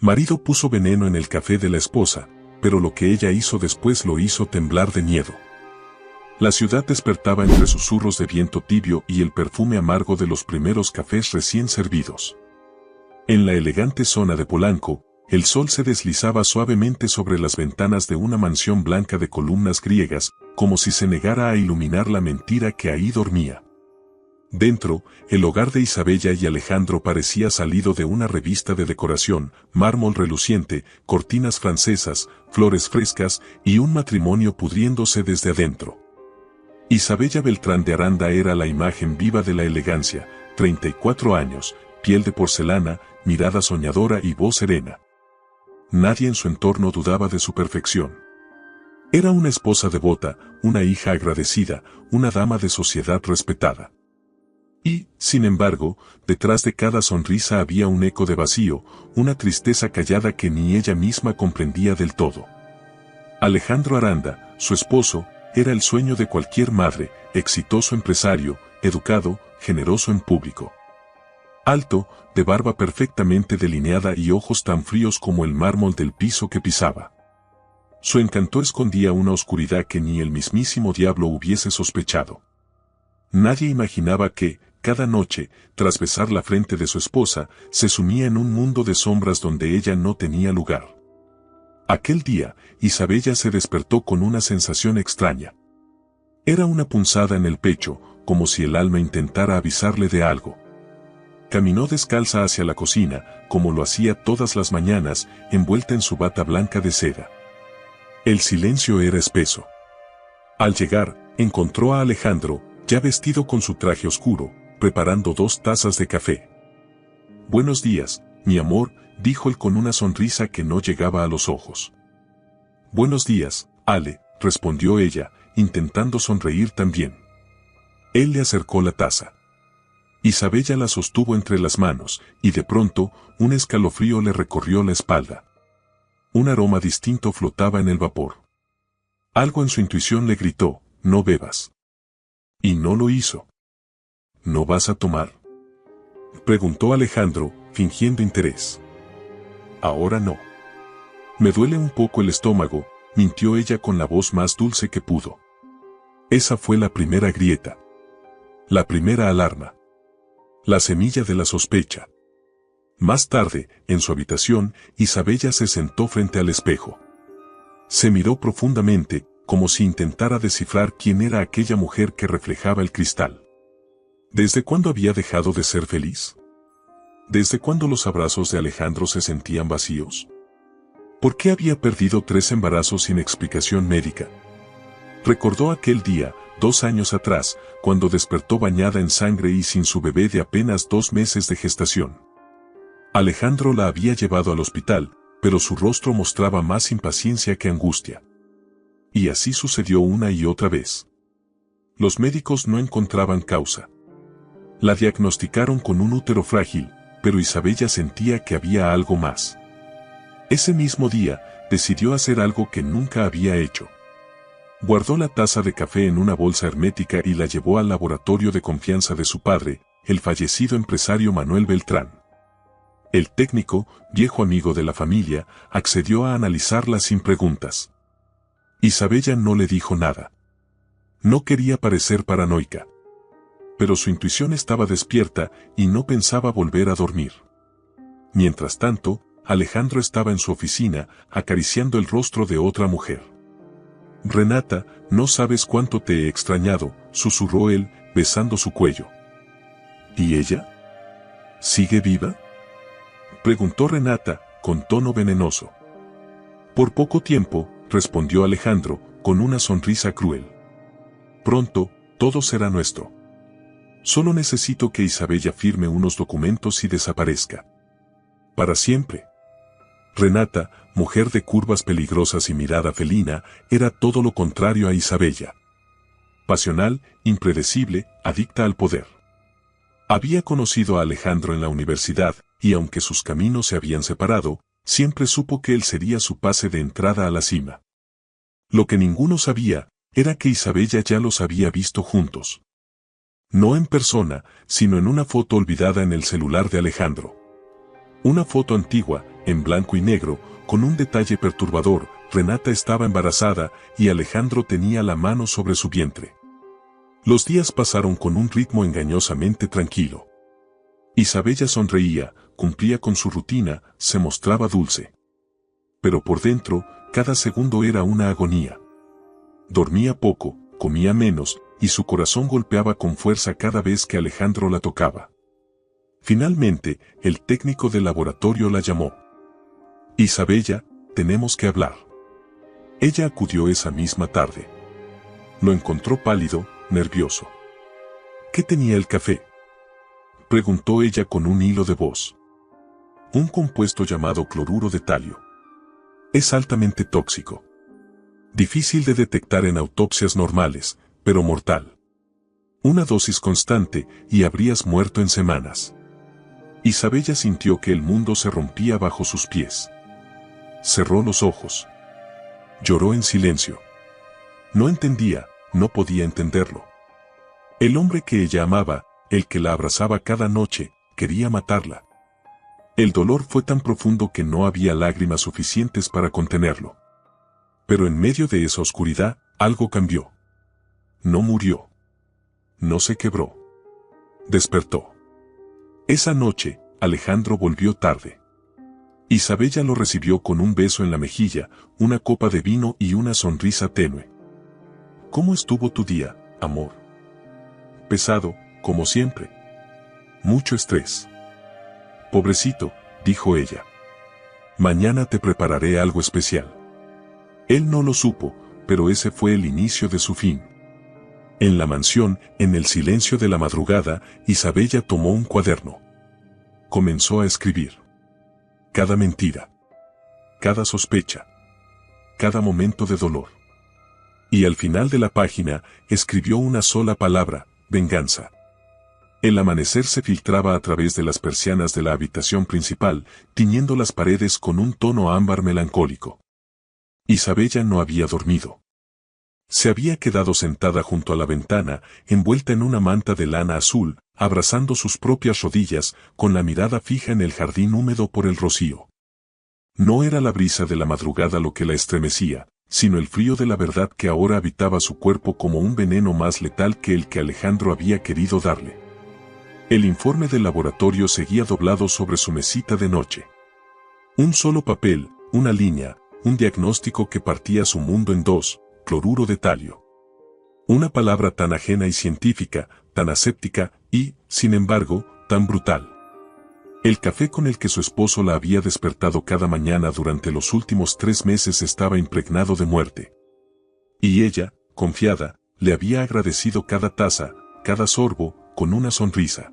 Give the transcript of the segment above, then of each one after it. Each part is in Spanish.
Marido puso veneno en el café de la esposa, pero lo que ella hizo después lo hizo temblar de miedo. La ciudad despertaba entre susurros de viento tibio y el perfume amargo de los primeros cafés recién servidos. En la elegante zona de Polanco, el sol se deslizaba suavemente sobre las ventanas de una mansión blanca de columnas griegas, como si se negara a iluminar la mentira que ahí dormía. Dentro, el hogar de Isabella y Alejandro parecía salido de una revista de decoración, mármol reluciente, cortinas francesas, flores frescas y un matrimonio pudriéndose desde adentro. Isabella Beltrán de Aranda era la imagen viva de la elegancia, 34 años, piel de porcelana, mirada soñadora y voz serena. Nadie en su entorno dudaba de su perfección. Era una esposa devota, una hija agradecida, una dama de sociedad respetada. Y, sin embargo, detrás de cada sonrisa había un eco de vacío, una tristeza callada que ni ella misma comprendía del todo. Alejandro Aranda, su esposo, era el sueño de cualquier madre, exitoso empresario, educado, generoso en público. Alto, de barba perfectamente delineada y ojos tan fríos como el mármol del piso que pisaba. Su encanto escondía una oscuridad que ni el mismísimo diablo hubiese sospechado. Nadie imaginaba que, cada noche, tras besar la frente de su esposa, se sumía en un mundo de sombras donde ella no tenía lugar. Aquel día, Isabella se despertó con una sensación extraña. Era una punzada en el pecho, como si el alma intentara avisarle de algo. Caminó descalza hacia la cocina, como lo hacía todas las mañanas, envuelta en su bata blanca de seda. El silencio era espeso. Al llegar, encontró a Alejandro, ya vestido con su traje oscuro, preparando 2 tazas de café. «Buenos días, mi amor», dijo él con una sonrisa que no llegaba a los ojos. «Buenos días, Ale», respondió ella, intentando sonreír también. Él le acercó la taza. Isabella la sostuvo entre las manos, y de pronto, un escalofrío le recorrió la espalda. Un aroma distinto flotaba en el vapor. Algo en su intuición le gritó, «No bebas». Y no lo hizo. «¿No vas a tomar?», preguntó Alejandro, fingiendo interés. «Ahora no. Me duele un poco el estómago», mintió ella con la voz más dulce que pudo. Esa fue la primera grieta. La primera alarma. La semilla de la sospecha. Más tarde, en su habitación, Isabella se sentó frente al espejo. Se miró profundamente, como si intentara descifrar quién era aquella mujer que reflejaba el cristal. ¿Desde cuándo había dejado de ser feliz? ¿Desde cuándo los abrazos de Alejandro se sentían vacíos? ¿Por qué había perdido 3 embarazos sin explicación médica? Recordó aquel día, 2 años atrás, cuando despertó bañada en sangre y sin su bebé de apenas 2 meses de gestación. Alejandro la había llevado al hospital, pero su rostro mostraba más impaciencia que angustia. Y así sucedió una y otra vez. Los médicos no encontraban causa. La diagnosticaron con un útero frágil, pero Isabella sentía que había algo más. Ese mismo día, decidió hacer algo que nunca había hecho. Guardó la taza de café en una bolsa hermética y la llevó al laboratorio de confianza de su padre, el fallecido empresario Manuel Beltrán. El técnico, viejo amigo de la familia, accedió a analizarla sin preguntas. Isabella no le dijo nada. No quería parecer paranoica. Pero su intuición estaba despierta y no pensaba volver a dormir. Mientras tanto, Alejandro estaba en su oficina, acariciando el rostro de otra mujer. «Renata, no sabes cuánto te he extrañado», susurró él, besando su cuello. «¿Y ella? ¿Sigue viva?», preguntó Renata, con tono venenoso. «Por poco tiempo», respondió Alejandro, con una sonrisa cruel. «Pronto, todo será nuestro. Solo necesito que Isabella firme unos documentos y desaparezca. Para siempre». Renata, mujer de curvas peligrosas y mirada felina, era todo lo contrario a Isabella. Pasional, impredecible, adicta al poder. Había conocido a Alejandro en la universidad, y aunque sus caminos se habían separado, siempre supo que él sería su pase de entrada a la cima. Lo que ninguno sabía, era que Isabella ya los había visto juntos. No en persona, sino en una foto olvidada en el celular de Alejandro. Una foto antigua, en blanco y negro, con un detalle perturbador: Renata estaba embarazada y Alejandro tenía la mano sobre su vientre. Los días pasaron con un ritmo engañosamente tranquilo. Isabella sonreía, cumplía con su rutina, se mostraba dulce. Pero por dentro, cada segundo era una agonía. Dormía poco, comía menos, y su corazón golpeaba con fuerza cada vez que Alejandro la tocaba. Finalmente, el técnico del laboratorio la llamó. Isabella, tenemos que hablar. Ella acudió esa misma tarde. Lo encontró pálido, nervioso. ¿Qué tenía el café?, preguntó ella con un hilo de voz. Un compuesto llamado cloruro de talio. Es altamente tóxico. Difícil de detectar en autopsias normales, pero mortal. Una dosis constante y habrías muerto en semanas. Isabella sintió que el mundo se rompía bajo sus pies. Cerró los ojos. Lloró en silencio. No entendía, no podía entenderlo. El hombre que ella amaba, el que la abrazaba cada noche, quería matarla. El dolor fue tan profundo que no había lágrimas suficientes para contenerlo. Pero en medio de esa oscuridad, algo cambió. No murió. No se quebró. Despertó. Esa noche, Alejandro volvió tarde. Isabella lo recibió con un beso en la mejilla, una copa de vino y una sonrisa tenue. ¿Cómo estuvo tu día, amor? Pesado, como siempre. Mucho estrés. Pobrecito, dijo ella. Mañana te prepararé algo especial. Él no lo supo, pero ese fue el inicio de su fin. En la mansión, en el silencio de la madrugada, Isabella tomó un cuaderno. Comenzó a escribir. Cada mentira. Cada sospecha. Cada momento de dolor. Y al final de la página, escribió una sola palabra: venganza. El amanecer se filtraba a través de las persianas de la habitación principal, tiñendo las paredes con un tono ámbar melancólico. Isabella no había dormido. Se había quedado sentada junto a la ventana, envuelta en una manta de lana azul, abrazando sus propias rodillas, con la mirada fija en el jardín húmedo por el rocío. No era la brisa de la madrugada lo que la estremecía, sino el frío de la verdad que ahora habitaba su cuerpo como un veneno más letal que el que Alejandro había querido darle. El informe del laboratorio seguía doblado sobre su mesita de noche. Un solo papel, una línea, un diagnóstico que partía su mundo en dos: cloruro de talio. Una palabra tan ajena y científica, tan aséptica y, sin embargo, tan brutal. El café con el que su esposo la había despertado cada mañana durante los últimos 3 meses estaba impregnado de muerte. Y ella, confiada, le había agradecido cada taza, cada sorbo, con una sonrisa.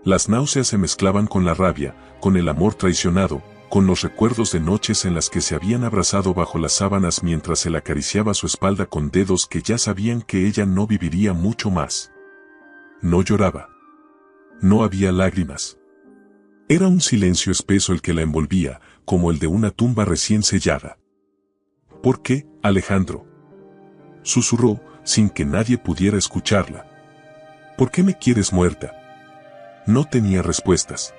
Las náuseas se mezclaban con la rabia, con el amor traicionado, con los recuerdos de noches en las que se habían abrazado bajo las sábanas mientras él acariciaba su espalda con dedos que ya sabían que ella no viviría mucho más. No lloraba. No había lágrimas. Era un silencio espeso el que la envolvía, como el de una tumba recién sellada. ¿Por qué, Alejandro?, susurró, sin que nadie pudiera escucharla. ¿Por qué me quieres muerta? No tenía respuestas.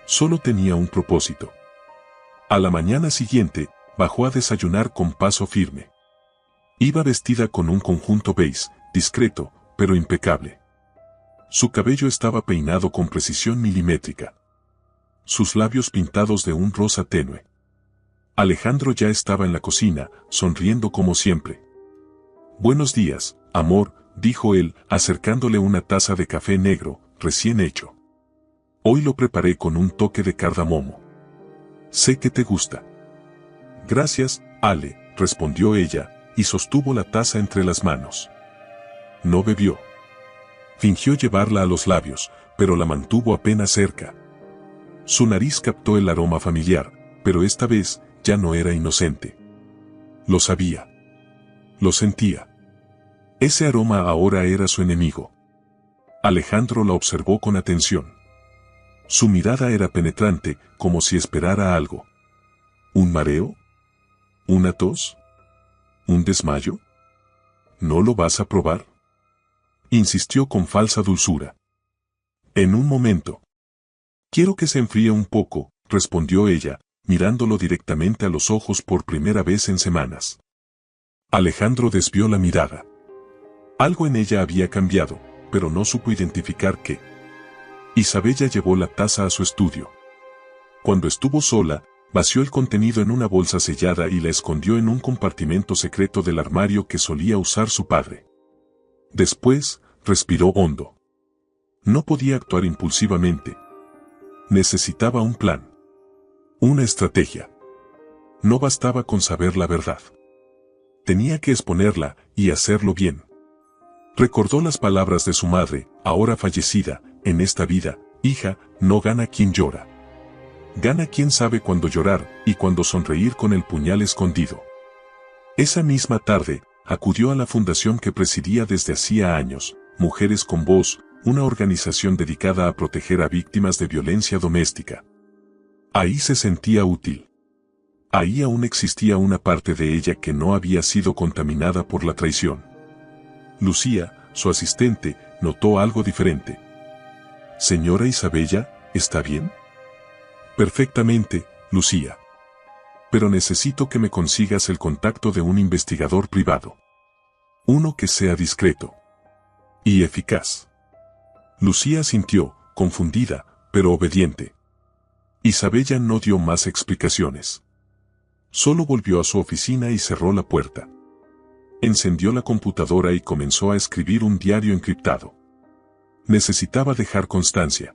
Solo tenía un propósito. A la mañana siguiente, bajó a desayunar con paso firme. Iba vestida con un conjunto beige, discreto, pero impecable. Su cabello estaba peinado con precisión milimétrica. Sus labios pintados de un rosa tenue. Alejandro ya estaba en la cocina, sonriendo como siempre. «Buenos días, amor», dijo él, acercándole una taza de café negro, recién hecho. «Hoy lo preparé con un toque de cardamomo. Sé que te gusta». «Gracias, Ale», respondió ella, y sostuvo la taza entre las manos. No bebió. Fingió llevarla a los labios, pero la mantuvo apenas cerca. Su nariz captó el aroma familiar, pero esta vez ya no era inocente. Lo sabía. Lo sentía. Ese aroma ahora era su enemigo. Alejandro la observó con atención. Su mirada era penetrante, como si esperara algo. ¿Un mareo? ¿Una tos? ¿Un desmayo? ¿No lo vas a probar?, insistió con falsa dulzura. En un momento. Quiero que se enfríe un poco, respondió ella, mirándolo directamente a los ojos por primera vez en semanas. Alejandro desvió la mirada. Algo en ella había cambiado, pero no supo identificar qué. Isabella llevó la taza a su estudio. Cuando estuvo sola, vació el contenido en una bolsa sellada y la escondió en un compartimento secreto del armario que solía usar su padre. Después, respiró hondo. No podía actuar impulsivamente. Necesitaba un plan. Una estrategia. No bastaba con saber la verdad. Tenía que exponerla y hacerlo bien. Recordó las palabras de su madre, ahora fallecida: en esta vida, hija, no gana quien llora. Gana quien sabe cuándo llorar y cuándo sonreír con el puñal escondido. Esa misma tarde, acudió a la fundación que presidía desde hacía años, Mujeres con Voz, una organización dedicada a proteger a víctimas de violencia doméstica. Ahí se sentía útil. Ahí aún existía una parte de ella que no había sido contaminada por la traición. Lucía, su asistente, notó algo diferente. «Señora Isabella, ¿está bien?» «Perfectamente, Lucía. Pero necesito que me consigas el contacto de un investigador privado. Uno que sea discreto y eficaz». Lucía asintió, confundida, pero obediente. Isabella no dio más explicaciones. Solo volvió a su oficina y cerró la puerta. Encendió la computadora y comenzó a escribir un diario encriptado. Necesitaba dejar constancia.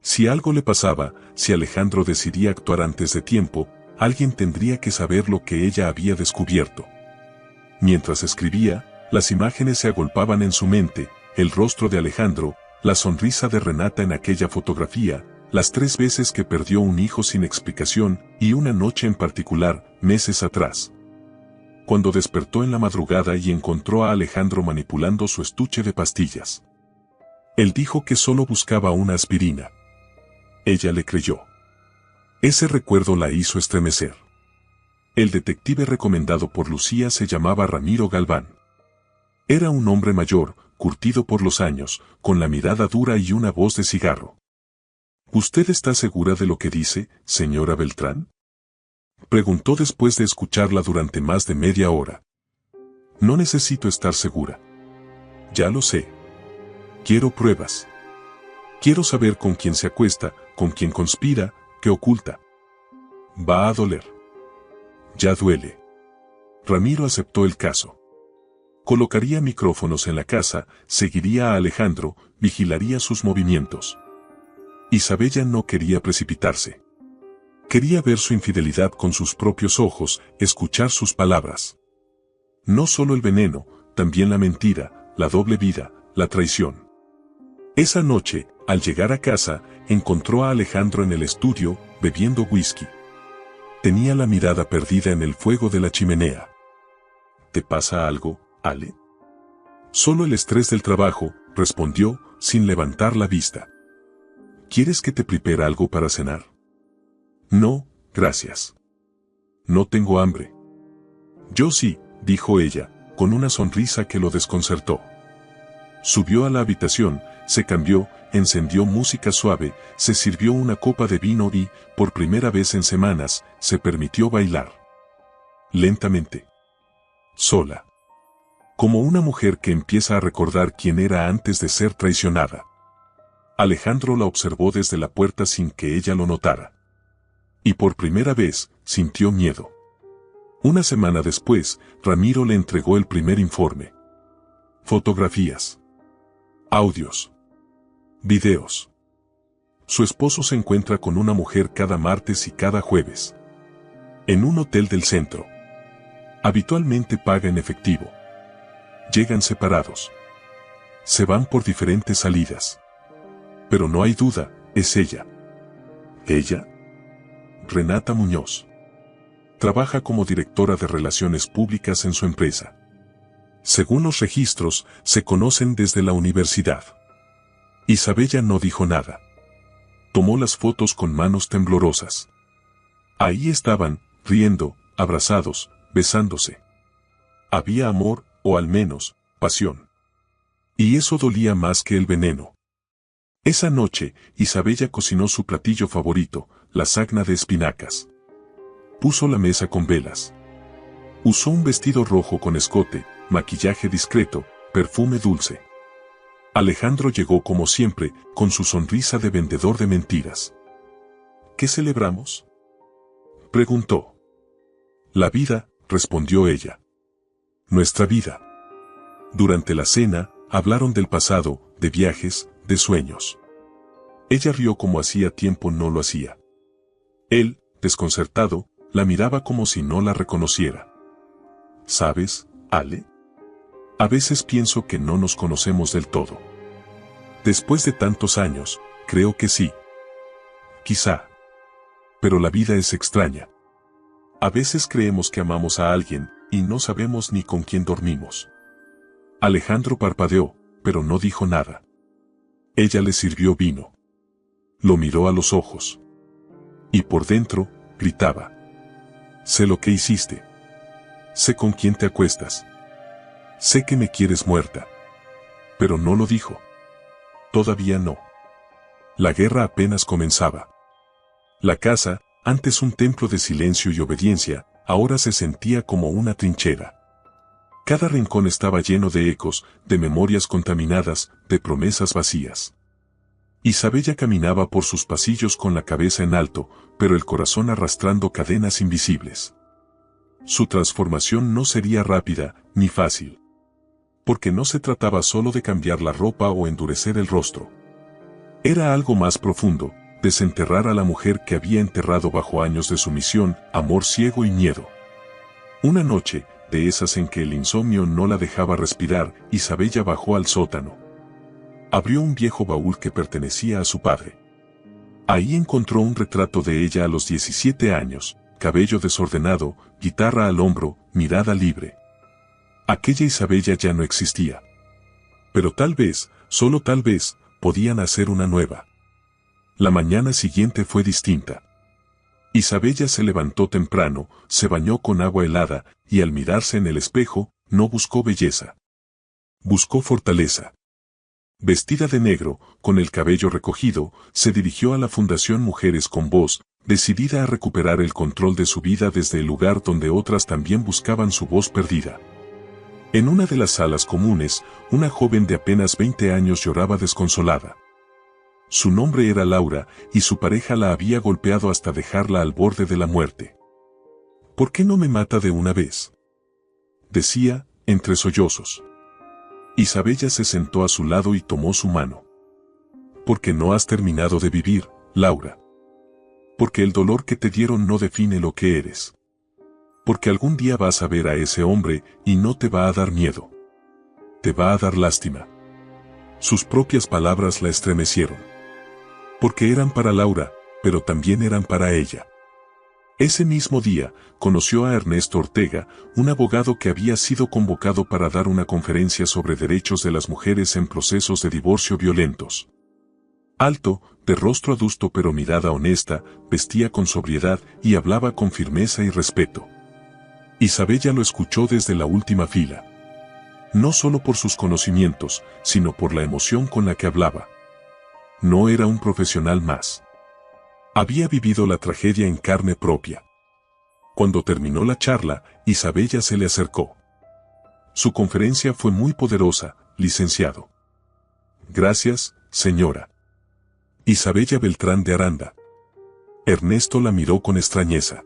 Si algo le pasaba, si Alejandro decidía actuar antes de tiempo, alguien tendría que saber lo que ella había descubierto. Mientras escribía, las imágenes se agolpaban en su mente: el rostro de Alejandro, la sonrisa de Renata en aquella fotografía, las 3 veces que perdió un hijo sin explicación, y una noche en particular, meses atrás. Cuando despertó en la madrugada y encontró a Alejandro manipulando su estuche de pastillas. Él dijo que solo buscaba una aspirina. Ella le creyó. Ese recuerdo la hizo estremecer. El detective recomendado por Lucía se llamaba Ramiro Galván. Era un hombre mayor, curtido por los años, con la mirada dura y una voz de cigarro. ¿Usted está segura de lo que dice, señora Beltrán?, preguntó después de escucharla durante más de media hora. No necesito estar segura. Ya lo sé. Quiero pruebas. Quiero saber con quién se acuesta, con quién conspira, qué oculta. Va a doler. Ya duele. Ramiro aceptó el caso. Colocaría micrófonos en la casa, seguiría a Alejandro, vigilaría sus movimientos. Isabella no quería precipitarse. Quería ver su infidelidad con sus propios ojos, escuchar sus palabras. No solo el veneno, también la mentira, la doble vida, la traición. Esa noche, al llegar a casa, encontró a Alejandro en el estudio, bebiendo whisky. Tenía la mirada perdida en el fuego de la chimenea. ¿Te pasa algo, Ale? Solo el estrés del trabajo, respondió, sin levantar la vista. ¿Quieres que te prepare algo para cenar? No, gracias. No tengo hambre. Yo sí, dijo ella, con una sonrisa que lo desconcertó. Subió a la habitación, se cambió, encendió música suave, se sirvió una copa de vino y, por primera vez en semanas, se permitió bailar. Lentamente. Sola. Como una mujer que empieza a recordar quién era antes de ser traicionada. Alejandro la observó desde la puerta sin que ella lo notara. Y por primera vez, sintió miedo. Una semana después, Ramiro le entregó el primer informe. Fotografías. Audios. Videos. Su esposo se encuentra con una mujer cada martes y cada jueves. En un hotel del centro. Habitualmente paga en efectivo. Llegan separados. Se van por diferentes salidas. Pero no hay duda, es ella. ¿Ella? Renata Muñoz. Trabaja como directora de relaciones públicas en su empresa. Según los registros, se conocen desde la universidad. Isabella no dijo nada. Tomó las fotos con manos temblorosas. Ahí estaban, riendo, abrazados, besándose. Había amor, o al menos, pasión. Y eso dolía más que el veneno. Esa noche, Isabella cocinó su platillo favorito, la sagna de espinacas. Puso la mesa con velas. Usó un vestido rojo con escote, maquillaje discreto, perfume dulce. Alejandro llegó como siempre, con su sonrisa de vendedor de mentiras. ¿Qué celebramos?, preguntó. La vida, respondió ella. Nuestra vida. Durante la cena, hablaron del pasado, de viajes, de sueños. Ella rió como hacía tiempo no lo hacía. Él, desconcertado, la miraba como si no la reconociera. ¿Sabes, Ale? A veces pienso que no nos conocemos del todo. Después de tantos años, creo que sí. Quizá. Pero la vida es extraña. A veces creemos que amamos a alguien, y no sabemos ni con quién dormimos. Alejandro parpadeó, pero no dijo nada. Ella le sirvió vino. Lo miró a los ojos. Y por dentro, gritaba. Sé lo que hiciste. Sé con quién te acuestas. Sé que me quieres muerta. Pero no lo dijo. Todavía no. La guerra apenas comenzaba. La casa, antes un templo de silencio y obediencia, ahora se sentía como una trinchera. Cada rincón estaba lleno de ecos, de memorias contaminadas, de promesas vacías. Isabella caminaba por sus pasillos con la cabeza en alto, pero el corazón arrastrando cadenas invisibles. Su transformación no sería rápida, ni fácil. Porque no se trataba solo de cambiar la ropa o endurecer el rostro. Era algo más profundo, desenterrar a la mujer que había enterrado bajo años de sumisión, amor ciego y miedo. Una noche, de esas en que el insomnio no la dejaba respirar, Isabella bajó al sótano. Abrió un viejo baúl que pertenecía a su padre. Ahí encontró un retrato de ella a los 17 años, cabello desordenado, guitarra al hombro, mirada libre. Aquella Isabella ya no existía. Pero tal vez, solo tal vez, podían hacer una nueva. La mañana siguiente fue distinta. Isabella se levantó temprano, se bañó con agua helada, y al mirarse en el espejo, no buscó belleza. Buscó fortaleza. Vestida de negro, con el cabello recogido, se dirigió a la Fundación Mujeres con Voz, decidida a recuperar el control de su vida desde el lugar donde otras también buscaban su voz perdida. En una de las salas comunes, una joven de apenas 20 años lloraba desconsolada. Su nombre era Laura, y su pareja la había golpeado hasta dejarla al borde de la muerte. ¿Por qué no me mata de una vez?, decía, entre sollozos. Isabella se sentó a su lado y tomó su mano. Porque no has terminado de vivir, Laura. Porque el dolor que te dieron no define lo que eres. Porque algún día vas a ver a ese hombre y no te va a dar miedo. Te va a dar lástima. Sus propias palabras la estremecieron. Porque eran para Laura, pero también eran para ella. Ese mismo día, conoció a Ernesto Ortega, un abogado que había sido convocado para dar una conferencia sobre derechos de las mujeres en procesos de divorcio violentos. Alto, de rostro adusto pero mirada honesta, vestía con sobriedad y hablaba con firmeza y respeto. Isabella lo escuchó desde la última fila. No solo por sus conocimientos, sino por la emoción con la que hablaba. No era un profesional más. Había vivido la tragedia en carne propia. Cuando terminó la charla, Isabella se le acercó. Su conferencia fue muy poderosa, licenciado. Gracias, señora. Isabella Beltrán de Aranda. Ernesto la miró con extrañeza.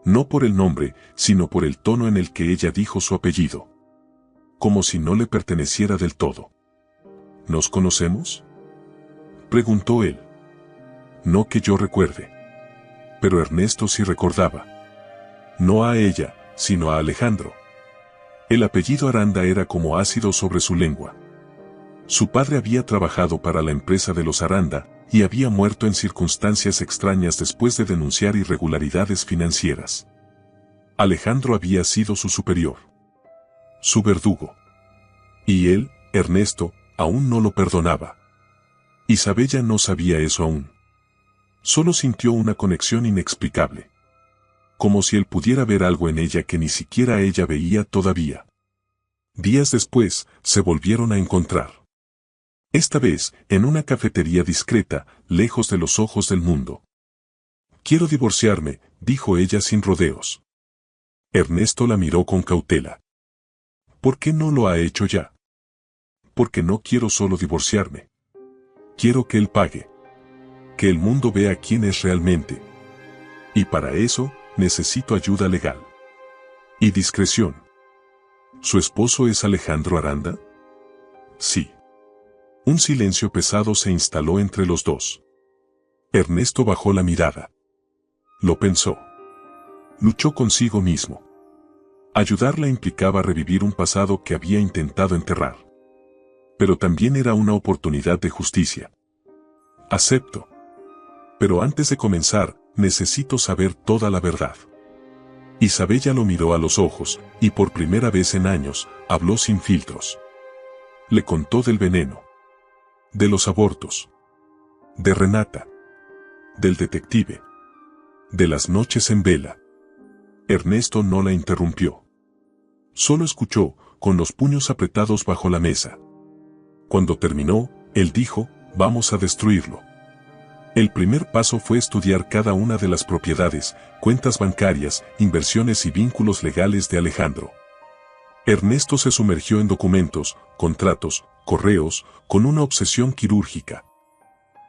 No por el nombre, sino por el tono en el que ella dijo su apellido. Como si no le perteneciera del todo. ¿Nos conocemos?, preguntó él. No que yo recuerde. Pero Ernesto sí recordaba. No a ella, sino a Alejandro. El apellido Aranda era como ácido sobre su lengua. Su padre había trabajado para la empresa de los Aranda, y había muerto en circunstancias extrañas después de denunciar irregularidades financieras. Alejandro había sido su superior. Su verdugo. Y él, Ernesto, aún no lo perdonaba. Isabella no sabía eso aún. Solo sintió una conexión inexplicable. Como si él pudiera ver algo en ella que ni siquiera ella veía todavía. Días después, se volvieron a encontrar. Esta vez, en una cafetería discreta, lejos de los ojos del mundo. Quiero divorciarme, dijo ella sin rodeos. Ernesto la miró con cautela. ¿Por qué no lo ha hecho ya? Porque no quiero solo divorciarme. Quiero que él pague. Que el mundo vea quién es realmente. Y para eso, necesito ayuda legal. Y discreción. ¿Su esposo es Alejandro Aranda? Sí. Un silencio pesado se instaló entre los dos. Ernesto bajó la mirada. Lo pensó. Luchó consigo mismo. Ayudarla implicaba revivir un pasado que había intentado enterrar. Pero también era una oportunidad de justicia. Acepto. Pero antes de comenzar, necesito saber toda la verdad. Isabella lo miró a los ojos, y por primera vez en años, habló sin filtros. Le contó del veneno. De los abortos. De Renata. Del detective. De las noches en vela. Ernesto no la interrumpió. Solo escuchó, con los puños apretados bajo la mesa. Cuando terminó, él dijo, vamos a destruirlo. El primer paso fue estudiar cada una de las propiedades, cuentas bancarias, inversiones y vínculos legales de Alejandro. Ernesto se sumergió en documentos, contratos, correos, con una obsesión quirúrgica.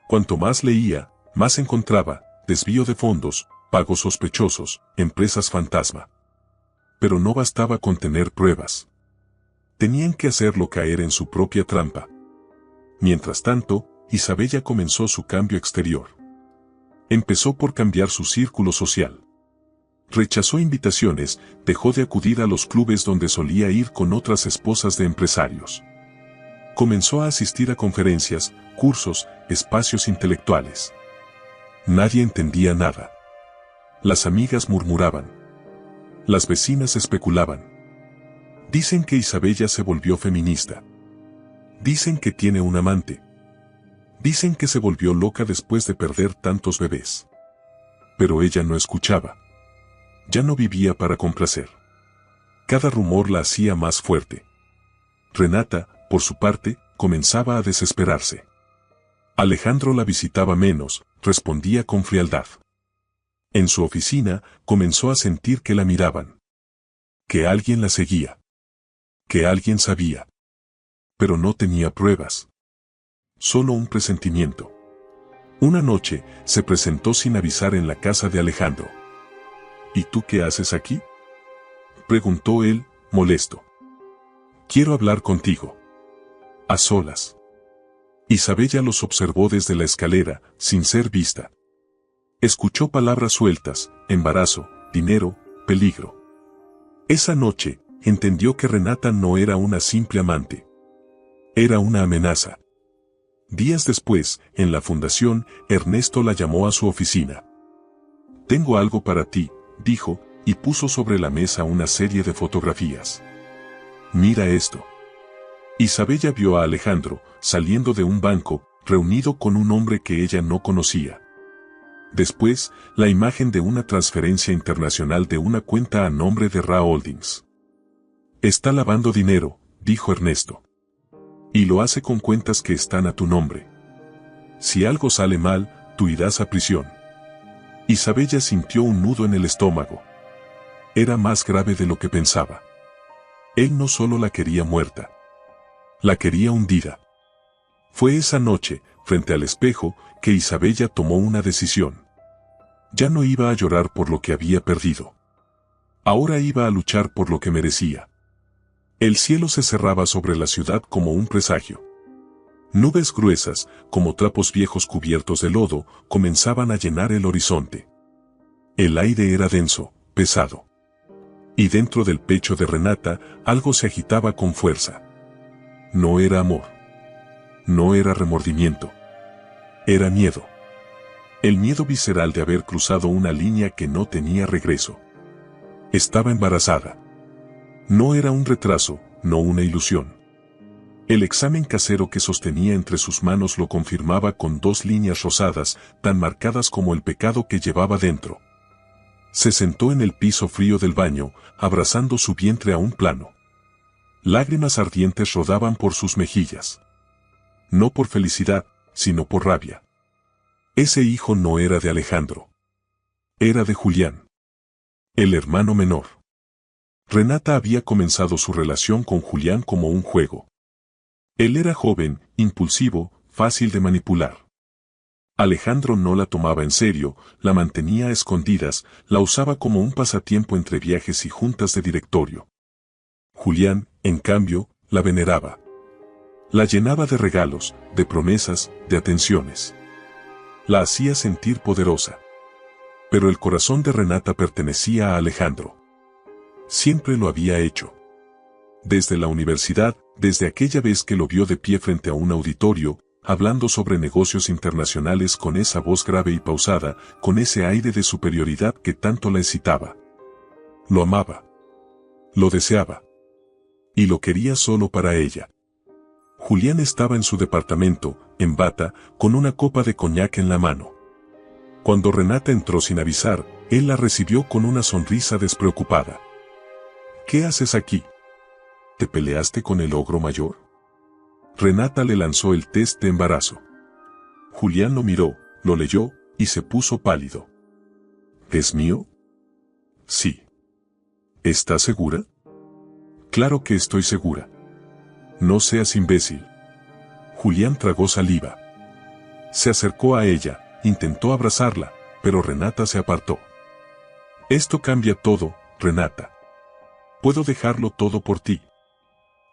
Cuanto más leía, más encontraba, desvío de fondos, pagos sospechosos, empresas fantasma. Pero no bastaba con tener pruebas. Tenían que hacerlo caer en su propia trampa. Mientras tanto, Isabella comenzó su cambio exterior. Empezó por cambiar su círculo social. Rechazó invitaciones, dejó de acudir a los clubes donde solía ir con otras esposas de empresarios. Comenzó a asistir a conferencias, cursos, espacios intelectuales. Nadie entendía nada. Las amigas murmuraban. Las vecinas especulaban. Dicen que Isabella se volvió feminista. Dicen que tiene un amante. Dicen que se volvió loca después de perder tantos bebés. Pero ella no escuchaba. Ya no vivía para complacer. Cada rumor la hacía más fuerte. Renata, por su parte, comenzaba a desesperarse. Alejandro la visitaba menos, respondía con frialdad. En su oficina, comenzó a sentir que la miraban. Que alguien la seguía. Que alguien sabía. Pero no tenía pruebas. Solo un presentimiento. Una noche, se presentó sin avisar en la casa de Alejandro. ¿Y tú qué haces aquí?, preguntó él, molesto. Quiero hablar contigo. A solas. Isabella los observó desde la escalera, sin ser vista. Escuchó palabras sueltas, embarazo, dinero, peligro. Esa noche, entendió que Renata no era una simple amante. Era una amenaza. Días después, en la fundación, Ernesto la llamó a su oficina. Tengo algo para ti, dijo, y puso sobre la mesa una serie de fotografías. Mira esto. Isabella vio a Alejandro, saliendo de un banco, reunido con un hombre que ella no conocía. Después, la imagen de una transferencia internacional de una cuenta a nombre de Ra Holdings. Está lavando dinero, dijo Ernesto. Y lo hace con cuentas que están a tu nombre. Si algo sale mal, tú irás a prisión. Isabella sintió un nudo en el estómago. Era más grave de lo que pensaba. Él no solo la quería muerta. La quería hundida. Fue esa noche, frente al espejo, que Isabella tomó una decisión. Ya no iba a llorar por lo que había perdido. Ahora iba a luchar por lo que merecía. El cielo se cerraba sobre la ciudad como un presagio. Nubes gruesas, como trapos viejos cubiertos de lodo, comenzaban a llenar el horizonte. El aire era denso, pesado. Y dentro del pecho de Renata, algo se agitaba con fuerza. No era amor. No era remordimiento. Era miedo. El miedo visceral de haber cruzado una línea que no tenía regreso. Estaba embarazada. No era un retraso, no una ilusión. El examen casero que sostenía entre sus manos lo confirmaba con 2 líneas rosadas, tan marcadas como el pecado que llevaba dentro. Se sentó en el piso frío del baño, abrazando su vientre a un plano. Lágrimas ardientes rodaban por sus mejillas. No por felicidad, sino por rabia. Ese hijo no era de Alejandro. Era de Julián, el hermano menor. Renata había comenzado su relación con Julián como un juego. Él era joven, impulsivo, fácil de manipular. Alejandro no la tomaba en serio, la mantenía a escondidas, la usaba como un pasatiempo entre viajes y juntas de directorio. Julián, en cambio, la veneraba. La llenaba de regalos, de promesas, de atenciones. La hacía sentir poderosa. Pero el corazón de Renata pertenecía a Alejandro. Siempre lo había hecho. Desde la universidad, desde aquella vez que lo vio de pie frente a un auditorio, hablando sobre negocios internacionales con esa voz grave y pausada, con ese aire de superioridad que tanto la excitaba. Lo amaba. Lo deseaba. Y lo quería solo para ella. Julián estaba en su departamento, en bata, con una copa de coñac en la mano. Cuando Renata entró sin avisar, él la recibió con una sonrisa despreocupada. ¿Qué haces aquí? ¿Te peleaste con el ogro mayor? Renata le lanzó el test de embarazo. Julián lo miró, lo leyó, y se puso pálido. ¿Es mío? Sí. ¿Estás segura? Claro que estoy segura. No seas imbécil. Julián tragó saliva. Se acercó a ella, intentó abrazarla, pero Renata se apartó. Esto cambia todo, Renata. Puedo dejarlo todo por ti.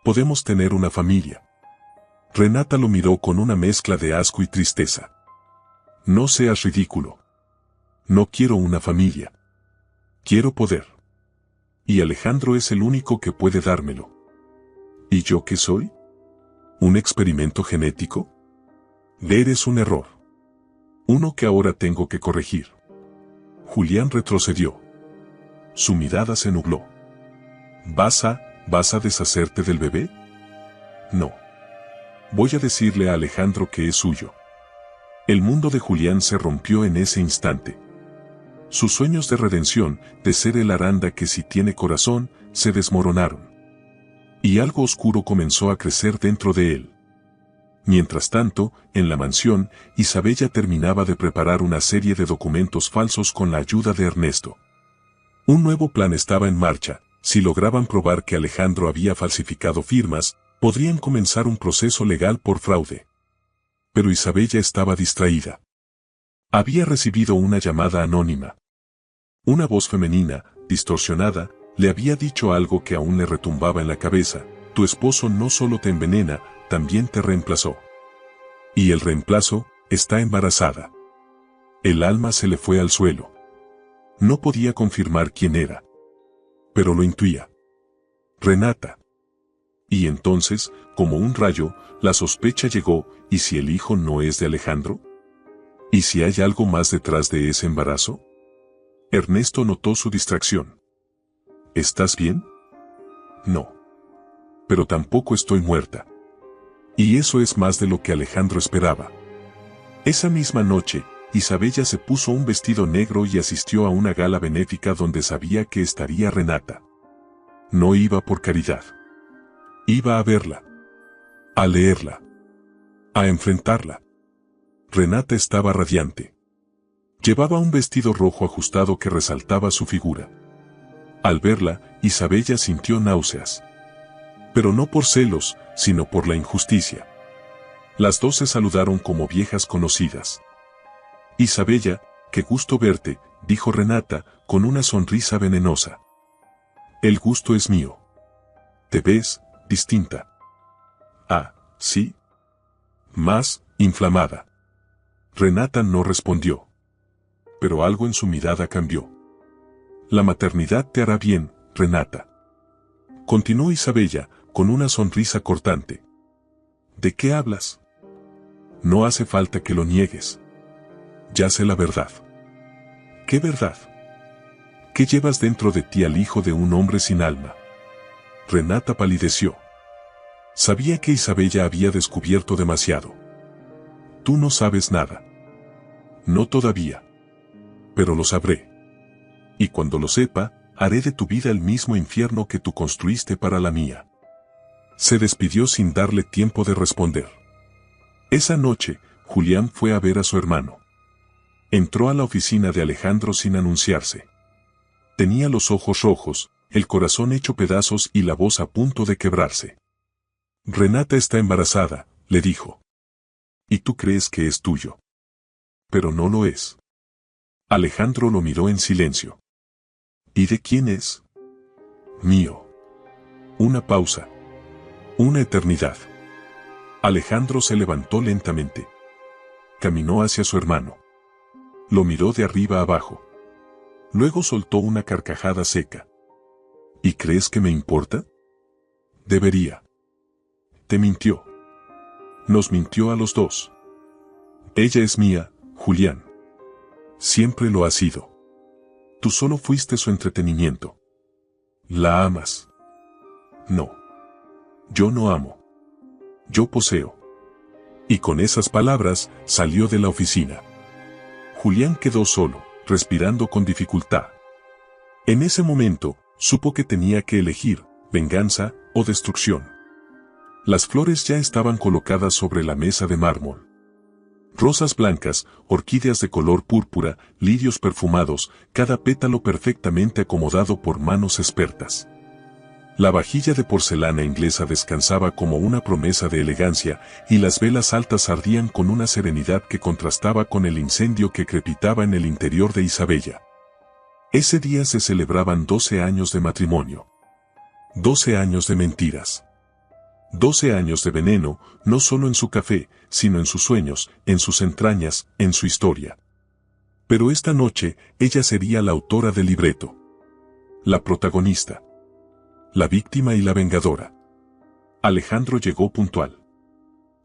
Podemos tener una familia. Renata lo miró con una mezcla de asco y tristeza. No seas ridículo. No quiero una familia. Quiero poder. Y Alejandro es el único que puede dármelo. ¿Y yo qué soy? ¿Un experimento genético? Eres un error. Uno que ahora tengo que corregir. Julián retrocedió. Su mirada se nubló. ¿Vas a deshacerte del bebé? No. Voy a decirle a Alejandro que es suyo. El mundo de Julián se rompió en ese instante. Sus sueños de redención, de ser el Aranda que sí tiene corazón, se desmoronaron. Y algo oscuro comenzó a crecer dentro de él. Mientras tanto, en la mansión, Isabella terminaba de preparar una serie de documentos falsos con la ayuda de Ernesto. Un nuevo plan estaba en marcha. Si lograban probar que Alejandro había falsificado firmas, podrían comenzar un proceso legal por fraude. Pero Isabella estaba distraída. Había recibido una llamada anónima. Una voz femenina, distorsionada, le había dicho algo que aún le retumbaba en la cabeza: tu esposo no solo te envenena, también te reemplazó. Y el reemplazo, está embarazada. El alma se le fue al suelo. No podía confirmar quién era. Pero lo intuía. Renata. Y entonces, como un rayo, la sospecha llegó: ¿y si el hijo no es de Alejandro? ¿Y si hay algo más detrás de ese embarazo? Ernesto notó su distracción. ¿Estás bien? No. Pero tampoco estoy muerta. Y eso es más de lo que Alejandro esperaba. Esa misma noche, Isabella se puso un vestido negro y asistió a una gala benéfica donde sabía que estaría Renata. No iba por caridad. Iba a verla. A leerla. A enfrentarla. Renata estaba radiante. Llevaba un vestido rojo ajustado que resaltaba su figura. Al verla, Isabella sintió náuseas. Pero no por celos, sino por la injusticia. Las dos se saludaron como viejas conocidas. Isabella, qué gusto verte, dijo Renata, con una sonrisa venenosa. El gusto es mío. Te ves distinta. Ah, ¿sí? Más inflamada. Renata no respondió. Pero algo en su mirada cambió. La maternidad te hará bien, Renata. Continuó Isabella, con una sonrisa cortante. ¿De qué hablas? No hace falta que lo niegues. Ya sé la verdad. ¿Qué verdad? ¿Qué llevas dentro de ti al hijo de un hombre sin alma? Renata palideció. Sabía que Isabella había descubierto demasiado. Tú no sabes nada. No todavía. Pero lo sabré. Y cuando lo sepa, haré de tu vida el mismo infierno que tú construiste para la mía. Se despidió sin darle tiempo de responder. Esa noche, Julián fue a ver a su hermano. Entró a la oficina de Alejandro sin anunciarse. Tenía los ojos rojos, el corazón hecho pedazos y la voz a punto de quebrarse. Renata está embarazada, le dijo. Y tú crees que es tuyo. Pero no lo es. Alejandro lo miró en silencio. ¿Y de quién es? Mío. Una pausa. Una eternidad. Alejandro se levantó lentamente. Caminó hacia su hermano. Lo miró de arriba abajo. Luego soltó una carcajada seca. ¿Y crees que me importa? Debería. Te mintió. Nos mintió a los dos. Ella es mía, Julián. Siempre lo ha sido. Tú solo fuiste su entretenimiento. ¿La amas? No. Yo no amo. Yo poseo. Y con esas palabras, salió de la oficina. Julián quedó solo, respirando con dificultad. En ese momento, supo que tenía que elegir, venganza o destrucción. Las flores ya estaban colocadas sobre la mesa de mármol. Rosas blancas, orquídeas de color púrpura, lirios perfumados, cada pétalo perfectamente acomodado por manos expertas. La vajilla de porcelana inglesa descansaba como una promesa de elegancia, y las velas altas ardían con una serenidad que contrastaba con el incendio que crepitaba en el interior de Isabella. Ese día se celebraban 12 años de matrimonio. 12 años de mentiras. 12 años de veneno, no solo en su café, sino en sus sueños, en sus entrañas, en su historia. Pero esta noche, ella sería la autora del libreto. La protagonista. La víctima y la vengadora. Alejandro llegó puntual.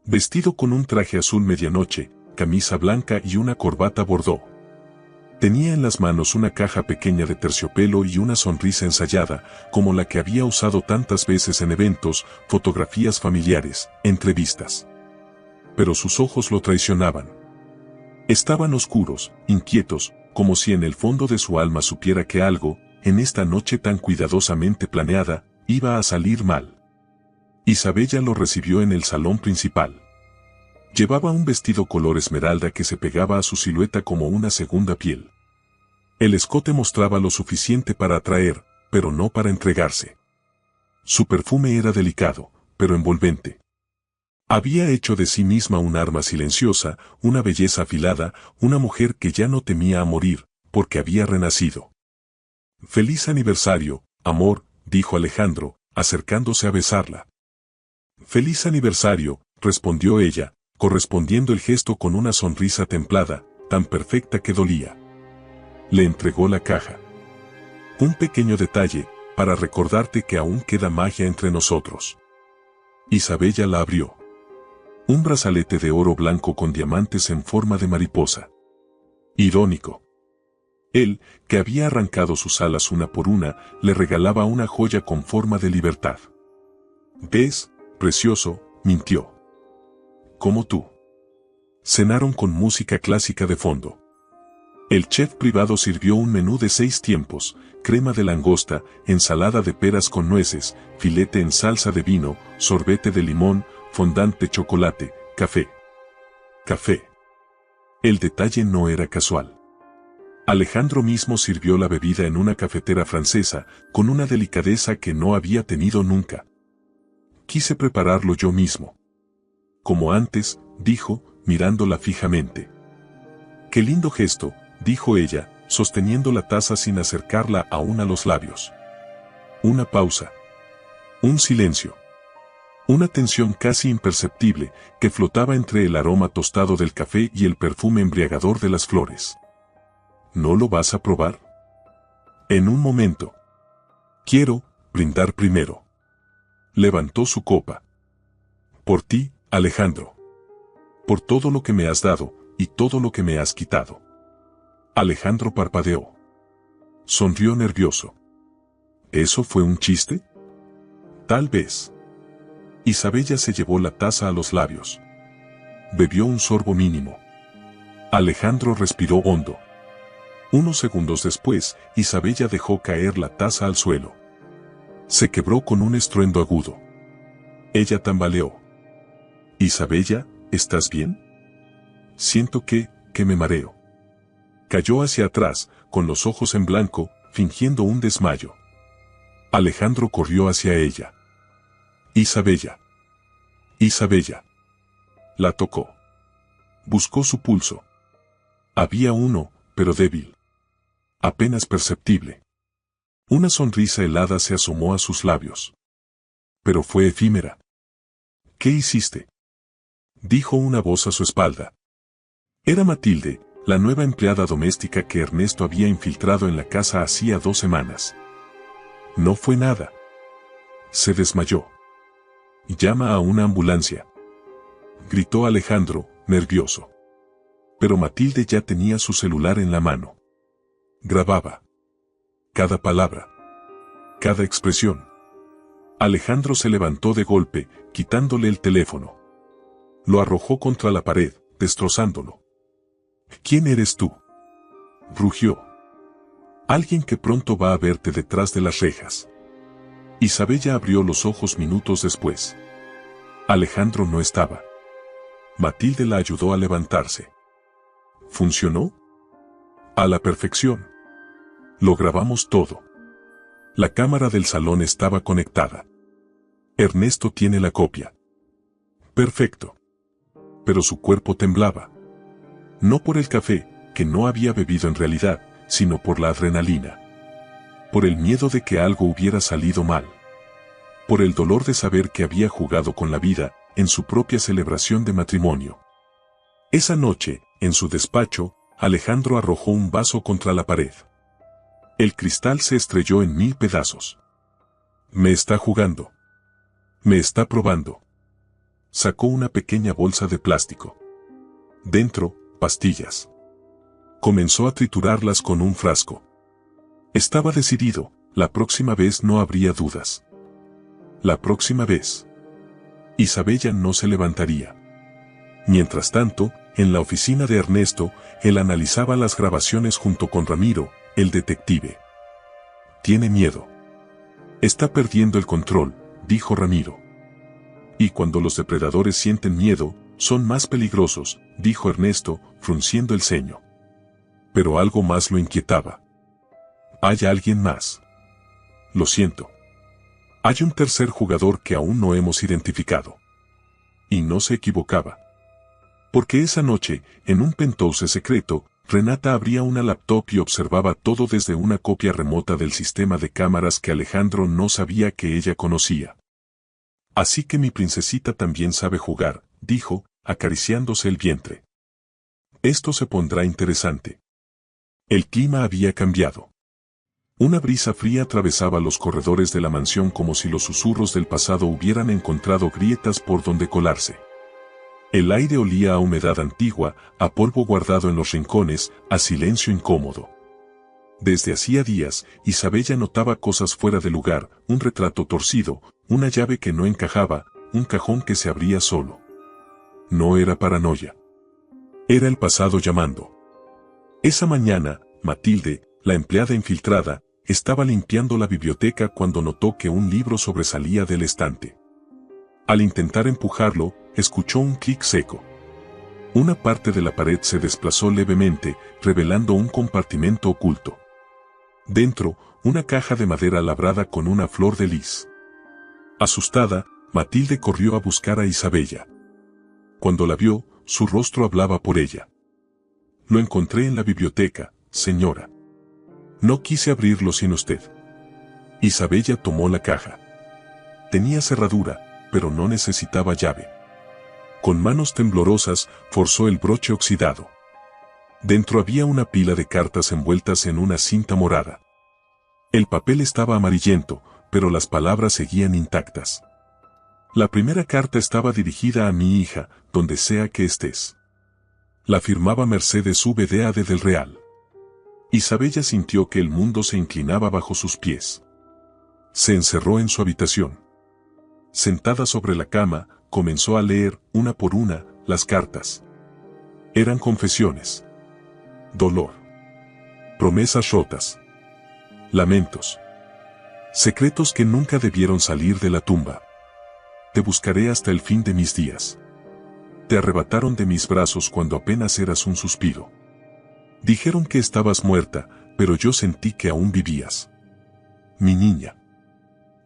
Vestido con un traje azul medianoche, camisa blanca y una corbata bordó. Tenía en las manos una caja pequeña de terciopelo y una sonrisa ensayada, como la que había usado tantas veces en eventos, fotografías familiares, entrevistas. Pero sus ojos lo traicionaban. Estaban oscuros, inquietos, como si en el fondo de su alma supiera que algo, en esta noche tan cuidadosamente planeada, iba a salir mal. Isabella lo recibió en el salón principal. Llevaba un vestido color esmeralda que se pegaba a su silueta como una segunda piel. El escote mostraba lo suficiente para atraer, pero no para entregarse. Su perfume era delicado, pero envolvente. Había hecho de sí misma un arma silenciosa, una belleza afilada, una mujer que ya no temía a morir, porque había renacido. «Feliz aniversario, amor», dijo Alejandro, acercándose a besarla. «Feliz aniversario», respondió ella, correspondiendo el gesto con una sonrisa templada, tan perfecta que dolía. Le entregó la caja. «Un pequeño detalle, para recordarte que aún queda magia entre nosotros». Isabella la abrió. Un brazalete de oro blanco con diamantes en forma de mariposa. Irónico. Él, que había arrancado sus alas una por una, le regalaba una joya con forma de libertad. «¿Ves, precioso?», mintió. «Como tú». Cenaron con música clásica de fondo. El chef privado sirvió un menú de 6 tiempos, crema de langosta, ensalada de peras con nueces, filete en salsa de vino, sorbete de limón, fondant de chocolate, café. Café. El detalle no era casual. Alejandro mismo sirvió la bebida en una cafetera francesa, con una delicadeza que no había tenido nunca. «Quise prepararlo yo mismo». «Como antes», dijo, mirándola fijamente. «Qué lindo gesto», dijo ella, sosteniendo la taza sin acercarla aún a los labios. Una pausa. Un silencio. Una tensión casi imperceptible, que flotaba entre el aroma tostado del café y el perfume embriagador de las flores. «¿No lo vas a probar?» «En un momento. Quiero brindar primero». Levantó su copa. «Por ti, Alejandro. Por todo lo que me has dado, y todo lo que me has quitado». Alejandro parpadeó. Sonrió nervioso. ¿Eso fue un chiste? Tal vez. Isabella se llevó la taza a los labios. Bebió un sorbo mínimo. Alejandro respiró hondo. Unos segundos después, Isabella dejó caer la taza al suelo. Se quebró con un estruendo agudo. Ella tambaleó. «Isabella, ¿estás bien?» «Siento que me mareo». Cayó hacia atrás, con los ojos en blanco, fingiendo un desmayo. Alejandro corrió hacia ella. Isabella. Isabella. La tocó. Buscó su pulso. Había uno, pero débil. Apenas perceptible. Una sonrisa helada se asomó a sus labios. Pero fue efímera. ¿Qué hiciste?, dijo una voz a su espalda. Era Matilde, la nueva empleada doméstica que Ernesto había infiltrado en la casa hacía 2 semanas. No fue nada. Se desmayó. Llama a una ambulancia, gritó Alejandro, nervioso. Pero Matilde ya tenía su celular en la mano. Grababa cada palabra, cada expresión. Alejandro se levantó de golpe, quitándole el teléfono. Lo arrojó contra la pared, destrozándolo. ¿Quién eres tú?, rugió. Alguien que pronto va a verte detrás de las rejas. Isabella abrió los ojos minutos después. Alejandro no estaba. Matilde la ayudó a levantarse. ¿Funcionó? A la perfección. Lo grabamos todo. La cámara del salón estaba conectada. Ernesto tiene la copia. Perfecto. Pero su cuerpo temblaba. No por el café, que no había bebido en realidad, sino por la adrenalina. Por el miedo de que algo hubiera salido mal. Por el dolor de saber que había jugado con la vida, en su propia celebración de matrimonio. Esa noche, en su despacho, Alejandro arrojó un vaso contra la pared. El cristal se estrelló en 1000 pedazos. Me está jugando. Me está probando. Sacó una pequeña bolsa de plástico. Dentro, pastillas. Comenzó a triturarlas con un frasco. Estaba decidido, la próxima vez no habría dudas. La próxima vez. Isabella no se levantaría. Mientras tanto, en la oficina de Ernesto, él analizaba las grabaciones junto con Ramiro, el detective. Tiene miedo. Está perdiendo el control, dijo Ramiro. Y cuando los depredadores sienten miedo, son más peligrosos, dijo Ernesto, frunciendo el ceño. Pero algo más lo inquietaba. ¿Hay alguien más? Lo siento. Hay un tercer jugador que aún no hemos identificado. Y no se equivocaba. Porque esa noche, en un penthouse secreto, Renata abría una laptop y observaba todo desde una copia remota del sistema de cámaras que Alejandro no sabía que ella conocía. Así que mi princesita también sabe jugar, dijo, acariciándose el vientre. Esto se pondrá interesante. El clima había cambiado. Una brisa fría atravesaba los corredores de la mansión como si los susurros del pasado hubieran encontrado grietas por donde colarse. El aire olía a humedad antigua, a polvo guardado en los rincones, a silencio incómodo. Desde hacía días, Isabella notaba cosas fuera de lugar, un retrato torcido, una llave que no encajaba, un cajón que se abría solo. No era paranoia. Era el pasado llamando. Esa mañana, Matilde, la empleada infiltrada, estaba limpiando la biblioteca cuando notó que un libro sobresalía del estante. Al intentar empujarlo, escuchó un clic seco. Una parte de la pared se desplazó levemente, revelando un compartimento oculto. Dentro, una caja de madera labrada con una flor de lis. Asustada, Matilde corrió a buscar a Isabella. Cuando la vio, su rostro hablaba por ella. Lo encontré en la biblioteca, señora. No quise abrirlo sin usted. Isabella tomó la caja. Tenía cerradura, pero no necesitaba llave. Con manos temblorosas, forzó el broche oxidado. Dentro había una pila de cartas envueltas en una cinta morada. El papel estaba amarillento, pero las palabras seguían intactas. La primera carta estaba dirigida a mi hija, donde sea que estés. La firmaba Mercedes VDAD del Real. Isabella sintió que el mundo se inclinaba bajo sus pies. Se encerró en su habitación. Sentada sobre la cama, comenzó a leer, una por una, las cartas. Eran confesiones. Dolor. Promesas rotas. Lamentos. Secretos que nunca debieron salir de la tumba. Te buscaré hasta el fin de mis días. Te arrebataron de mis brazos cuando apenas eras un suspiro. Dijeron que estabas muerta, pero yo sentí que aún vivías. Mi niña.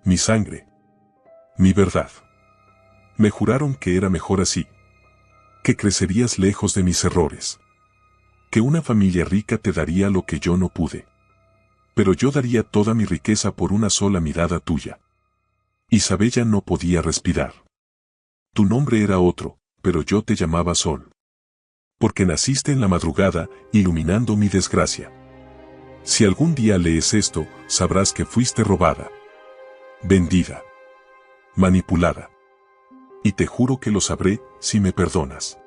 Mi sangre. Mi verdad. Me juraron que era mejor así. Que crecerías lejos de mis errores. Que una familia rica te daría lo que yo no pude. Pero yo daría toda mi riqueza por una sola mirada tuya. Isabella no podía respirar. Tu nombre era otro, pero yo te llamaba Sol. Porque naciste en la madrugada, iluminando mi desgracia. Si algún día lees esto, sabrás que fuiste robada. Vendida. Manipulada. Y te juro que lo sabré, si me perdonas.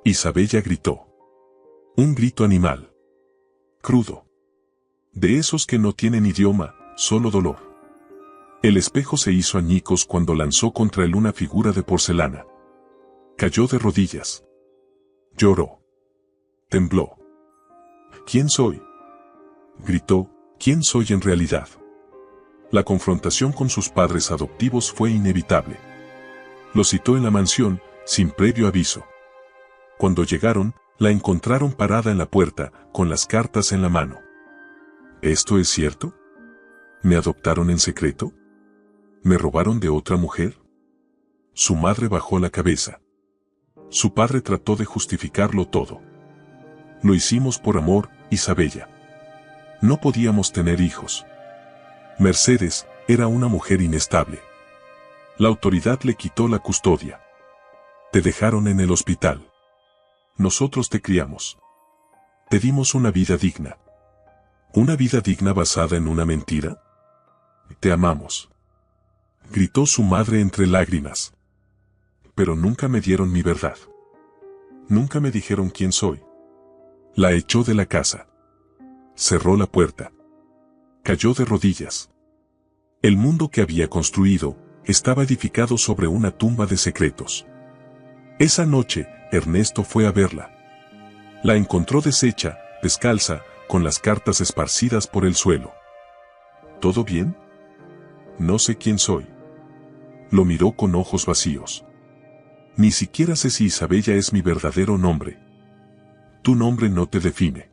Isabella gritó. Un grito animal. Crudo. De esos que no tienen idioma, solo dolor. El espejo se hizo añicos cuando lanzó contra él una figura de porcelana. Cayó de rodillas. Lloró. Tembló. ¿Quién soy? Gritó, ¿quién soy en realidad? La confrontación con sus padres adoptivos fue inevitable. Lo citó en la mansión, sin previo aviso. Cuando llegaron, la encontraron parada en la puerta, con las cartas en la mano. ¿Esto es cierto? ¿Me adoptaron en secreto? ¿Me robaron de otra mujer? Su madre bajó la cabeza. Su padre trató de justificarlo todo. Lo hicimos por amor, Isabella. No podíamos tener hijos. Mercedes era una mujer inestable. La autoridad le quitó la custodia. Te dejaron en el hospital. Nosotros te criamos. Te dimos una vida digna. ¿Una vida digna basada en una mentira? Te amamos. Gritó su madre entre lágrimas. Pero nunca me dieron mi verdad. Nunca me dijeron quién soy. La echó de la casa. Cerró la puerta. Cayó de rodillas. El mundo que había construido estaba edificado sobre una tumba de secretos. Esa noche, Ernesto fue a verla. La encontró deshecha, descalza, con las cartas esparcidas por el suelo. ¿Todo bien? No sé quién soy. Lo miró con ojos vacíos. Ni siquiera sé si Isabella es mi verdadero nombre. Tu nombre no te define.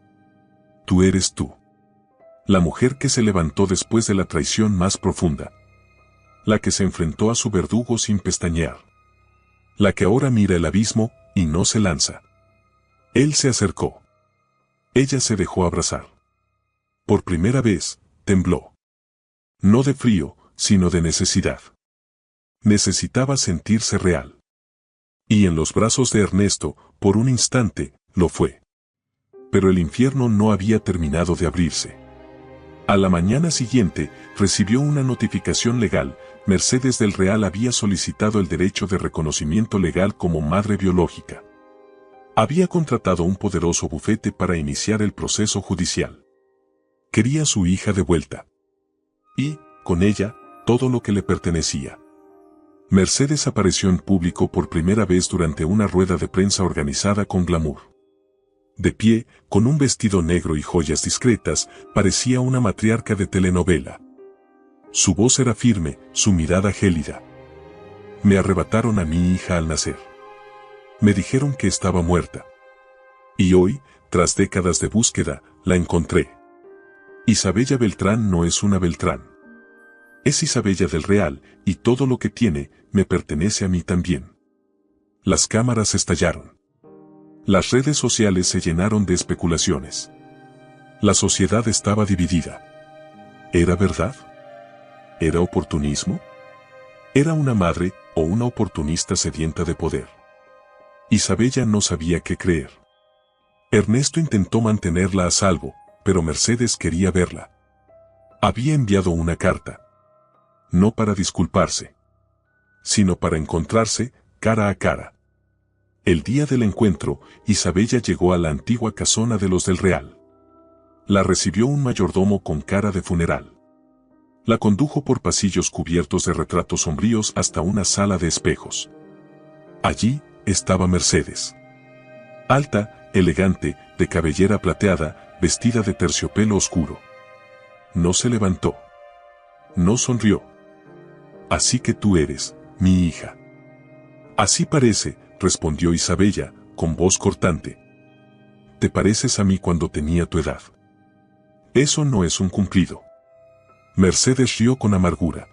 Tú eres tú. La mujer que se levantó después de la traición más profunda. La que se enfrentó a su verdugo sin pestañear. La que ahora mira el abismo y no se lanza. Él se acercó. Ella se dejó abrazar. Por primera vez, tembló. No de frío, sino de necesidad. Necesitaba sentirse real. Y en los brazos de Ernesto, por un instante, lo fue. Pero el infierno no había terminado de abrirse. A la mañana siguiente, recibió una notificación legal. Mercedes del Real había solicitado el derecho de reconocimiento legal como madre biológica. Había contratado un poderoso bufete para iniciar el proceso judicial. Quería a su hija de vuelta. Y, con ella, todo lo que le pertenecía. Mercedes apareció en público por primera vez durante una rueda de prensa organizada con glamour. De pie, con un vestido negro y joyas discretas, parecía una matriarca de telenovela. Su voz era firme, su mirada gélida. Me arrebataron a mi hija al nacer. Me dijeron que estaba muerta. Y hoy, tras décadas de búsqueda, la encontré. Isabella Beltrán no es una Beltrán. Es Isabella del Real, y todo lo que tiene, me pertenece a mí también. Las cámaras estallaron. Las redes sociales se llenaron de especulaciones. La sociedad estaba dividida. ¿Era verdad? ¿Era oportunismo? ¿Era una madre o una oportunista sedienta de poder? Isabella no sabía qué creer. Ernesto intentó mantenerla a salvo, pero Mercedes quería verla. Había enviado una carta. No para disculparse, sino para encontrarse cara a cara. El día del encuentro, Isabella llegó a la antigua casona de los del Real. La recibió un mayordomo con cara de funeral. La condujo por pasillos cubiertos de retratos sombríos hasta una sala de espejos. Allí estaba Mercedes. Alta, elegante, de cabellera plateada, vestida de terciopelo oscuro. No se levantó. No sonrió. Así que tú eres, mi hija. Así parece, respondió Isabella, con voz cortante. Te pareces a mí cuando tenía tu edad. Eso no es un cumplido. Mercedes rió con amargura.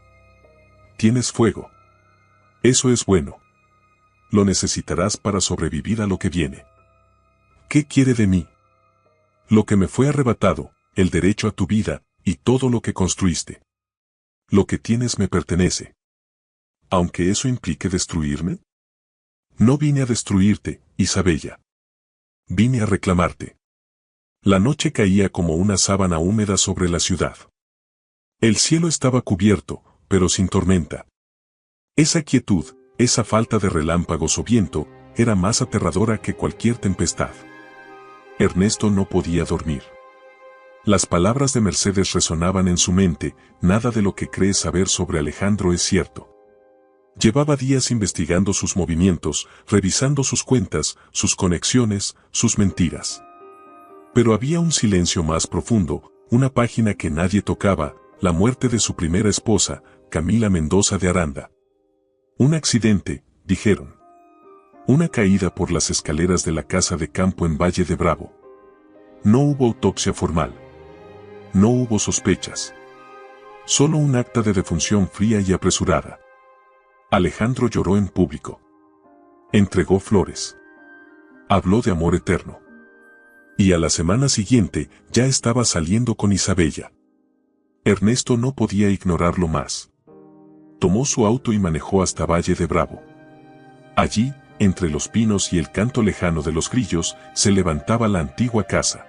Tienes fuego. Eso es bueno. Lo necesitarás para sobrevivir a lo que viene. ¿Qué quiere de mí? Lo que me fue arrebatado, el derecho a tu vida, y todo lo que construiste. Lo que tienes me pertenece. Aunque eso implique destruirme. No vine a destruirte, Isabella. Vine a reclamarte. La noche caía como una sábana húmeda sobre la ciudad. El cielo estaba cubierto, pero sin tormenta. Esa quietud, esa falta de relámpagos o viento, era más aterradora que cualquier tempestad. Ernesto no podía dormir. Las palabras de Mercedes resonaban en su mente: nada de lo que crees saber sobre Alejandro es cierto. Llevaba días investigando sus movimientos, revisando sus cuentas, sus conexiones, sus mentiras. Pero había un silencio más profundo, una página que nadie tocaba: la muerte de su primera esposa, Camila Mendoza de Aranda. Un accidente, dijeron. Una caída por las escaleras de la casa de campo en Valle de Bravo. No hubo autopsia formal. No hubo sospechas. Solo un acta de defunción fría y apresurada. Alejandro lloró en público. Entregó flores. Habló de amor eterno. Y a la semana siguiente ya estaba saliendo con Isabella. Ernesto no podía ignorarlo más. Tomó su auto y manejó hasta Valle de Bravo. Allí, entre los pinos y el canto lejano de los grillos, se levantaba la antigua casa.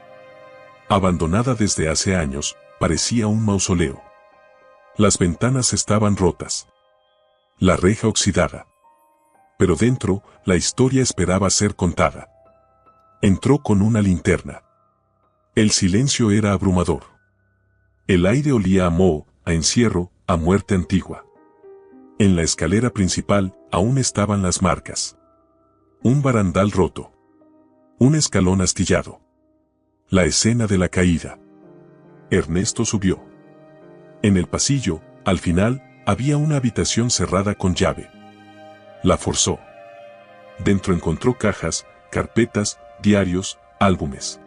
Abandonada desde hace años, parecía un mausoleo. Las ventanas estaban rotas. La reja oxidada. Pero dentro, la historia esperaba ser contada. Entró con una linterna. El silencio era abrumador. El aire olía a moho, a encierro, a muerte antigua. En la escalera principal, aún estaban las marcas. Un barandal roto. Un escalón astillado. La escena de la caída. Ernesto subió. En el pasillo, al final, había una habitación cerrada con llave. La forzó. Dentro encontró cajas, carpetas, diarios, álbumes.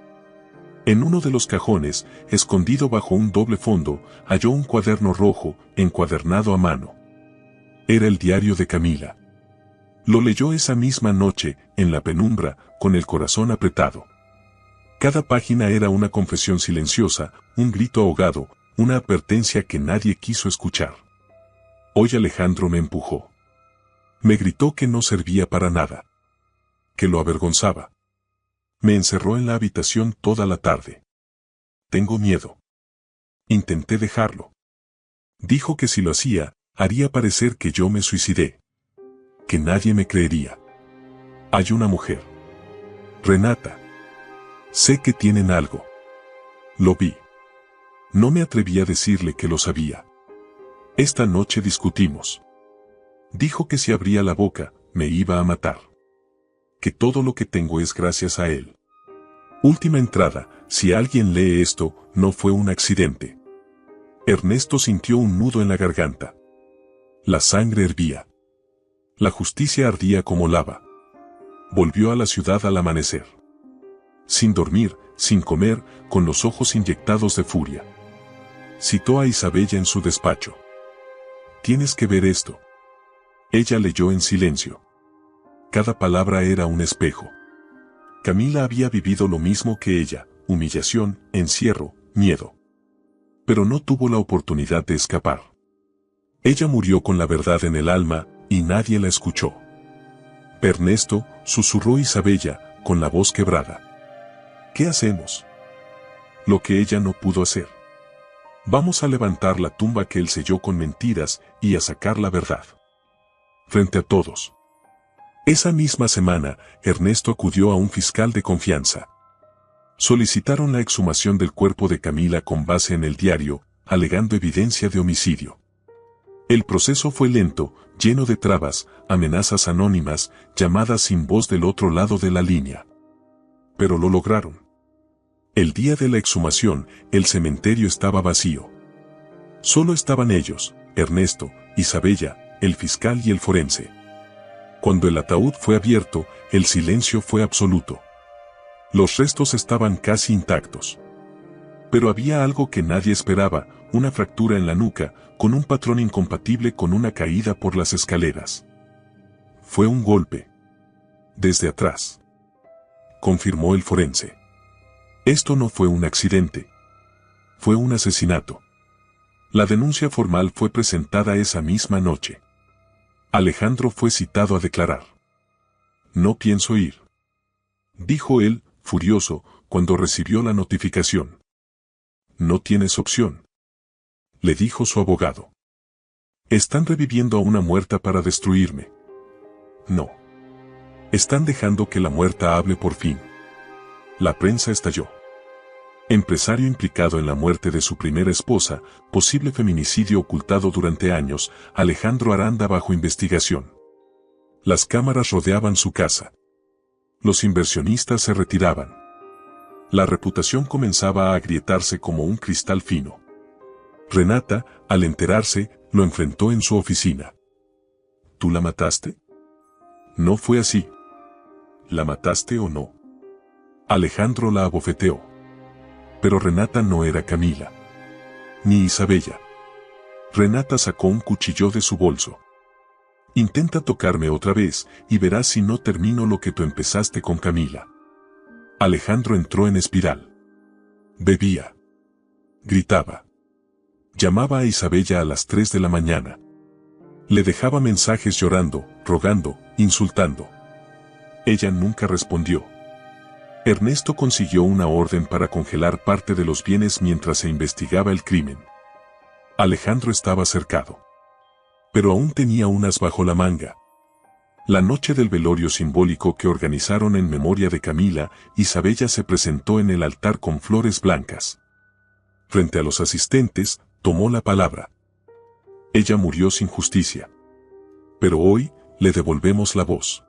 En uno de los cajones, escondido bajo un doble fondo, halló un cuaderno rojo, encuadernado a mano. Era el diario de Camila. Lo leyó esa misma noche, en la penumbra, con el corazón apretado. Cada página era una confesión silenciosa, un grito ahogado, una advertencia que nadie quiso escuchar. Hoy Alejandro me empujó. Me gritó que no servía para nada. Que lo avergonzaba. Me encerró en la habitación toda la tarde. Tengo miedo. Intenté dejarlo. Dijo que si lo hacía, haría parecer que yo me suicidé. Que nadie me creería. Hay una mujer. Renata. Sé que tienen algo. Lo vi. No me atreví a decirle que lo sabía. Esta noche discutimos. Dijo que si abría la boca, me iba a matar. Que todo lo que tengo es gracias a él. Última entrada: si alguien lee esto, no fue un accidente. Ernesto sintió un nudo en la garganta. La sangre hervía. La justicia ardía como lava. Volvió a la ciudad al amanecer. Sin dormir, sin comer, con los ojos inyectados de furia. Citó a Isabella en su despacho. Tienes que ver esto. Ella leyó en silencio. Cada palabra era un espejo. Camila había vivido lo mismo que ella: humillación, encierro, miedo. Pero no tuvo la oportunidad de escapar. Ella murió con la verdad en el alma, y nadie la escuchó. Ernesto, susurró Isabella, con la voz quebrada. ¿Qué hacemos? Lo que ella no pudo hacer. Vamos a levantar la tumba que él selló con mentiras y a sacar la verdad. Frente a todos. Esa misma semana, Ernesto acudió a un fiscal de confianza. Solicitaron la exhumación del cuerpo de Camila con base en el diario, alegando evidencia de homicidio. El proceso fue lento, lleno de trabas, amenazas anónimas, llamadas sin voz del otro lado de la línea. Pero lo lograron. El día de la exhumación, el cementerio estaba vacío. Solo estaban ellos, Ernesto, Isabella, el fiscal y el forense. Cuando el ataúd fue abierto, el silencio fue absoluto. Los restos estaban casi intactos. Pero había algo que nadie esperaba, una fractura en la nuca, con un patrón incompatible con una caída por las escaleras. Fue un golpe. Desde atrás. Confirmó el forense. Esto no fue un accidente. Fue un asesinato. La denuncia formal fue presentada esa misma noche. Alejandro fue citado a declarar. No pienso ir, dijo él, furioso, cuando recibió la notificación. No tienes opción, le dijo su abogado. Están reviviendo a una muerta para destruirme. No. Están dejando que la muerta hable por fin. La prensa estalló. Empresario implicado en la muerte de su primera esposa, posible feminicidio ocultado durante años, Alejandro Aranda bajo investigación. Las cámaras rodeaban su casa. Los inversionistas se retiraban. La reputación comenzaba a agrietarse como un cristal fino. Renata, al enterarse, lo enfrentó en su oficina. ¿Tú la mataste? No fue así. ¿La mataste o no? Alejandro la abofeteó. Pero Renata no era Camila. Ni Isabella. Renata sacó un cuchillo de su bolso. Intenta tocarme otra vez, y verás si no termino lo que tú empezaste con Camila. Alejandro entró en espiral. Bebía. Gritaba. Llamaba a Isabella a las 3 de la mañana. Le dejaba mensajes llorando, rogando, insultando. Ella nunca respondió. Ernesto consiguió una orden para congelar parte de los bienes mientras se investigaba el crimen. Alejandro estaba cercado. Pero aún tenía unas bajo la manga. La noche del velorio simbólico que organizaron en memoria de Camila, Isabella se presentó en el altar con flores blancas. Frente a los asistentes, tomó la palabra. Ella murió sin justicia. Pero hoy, le devolvemos la voz.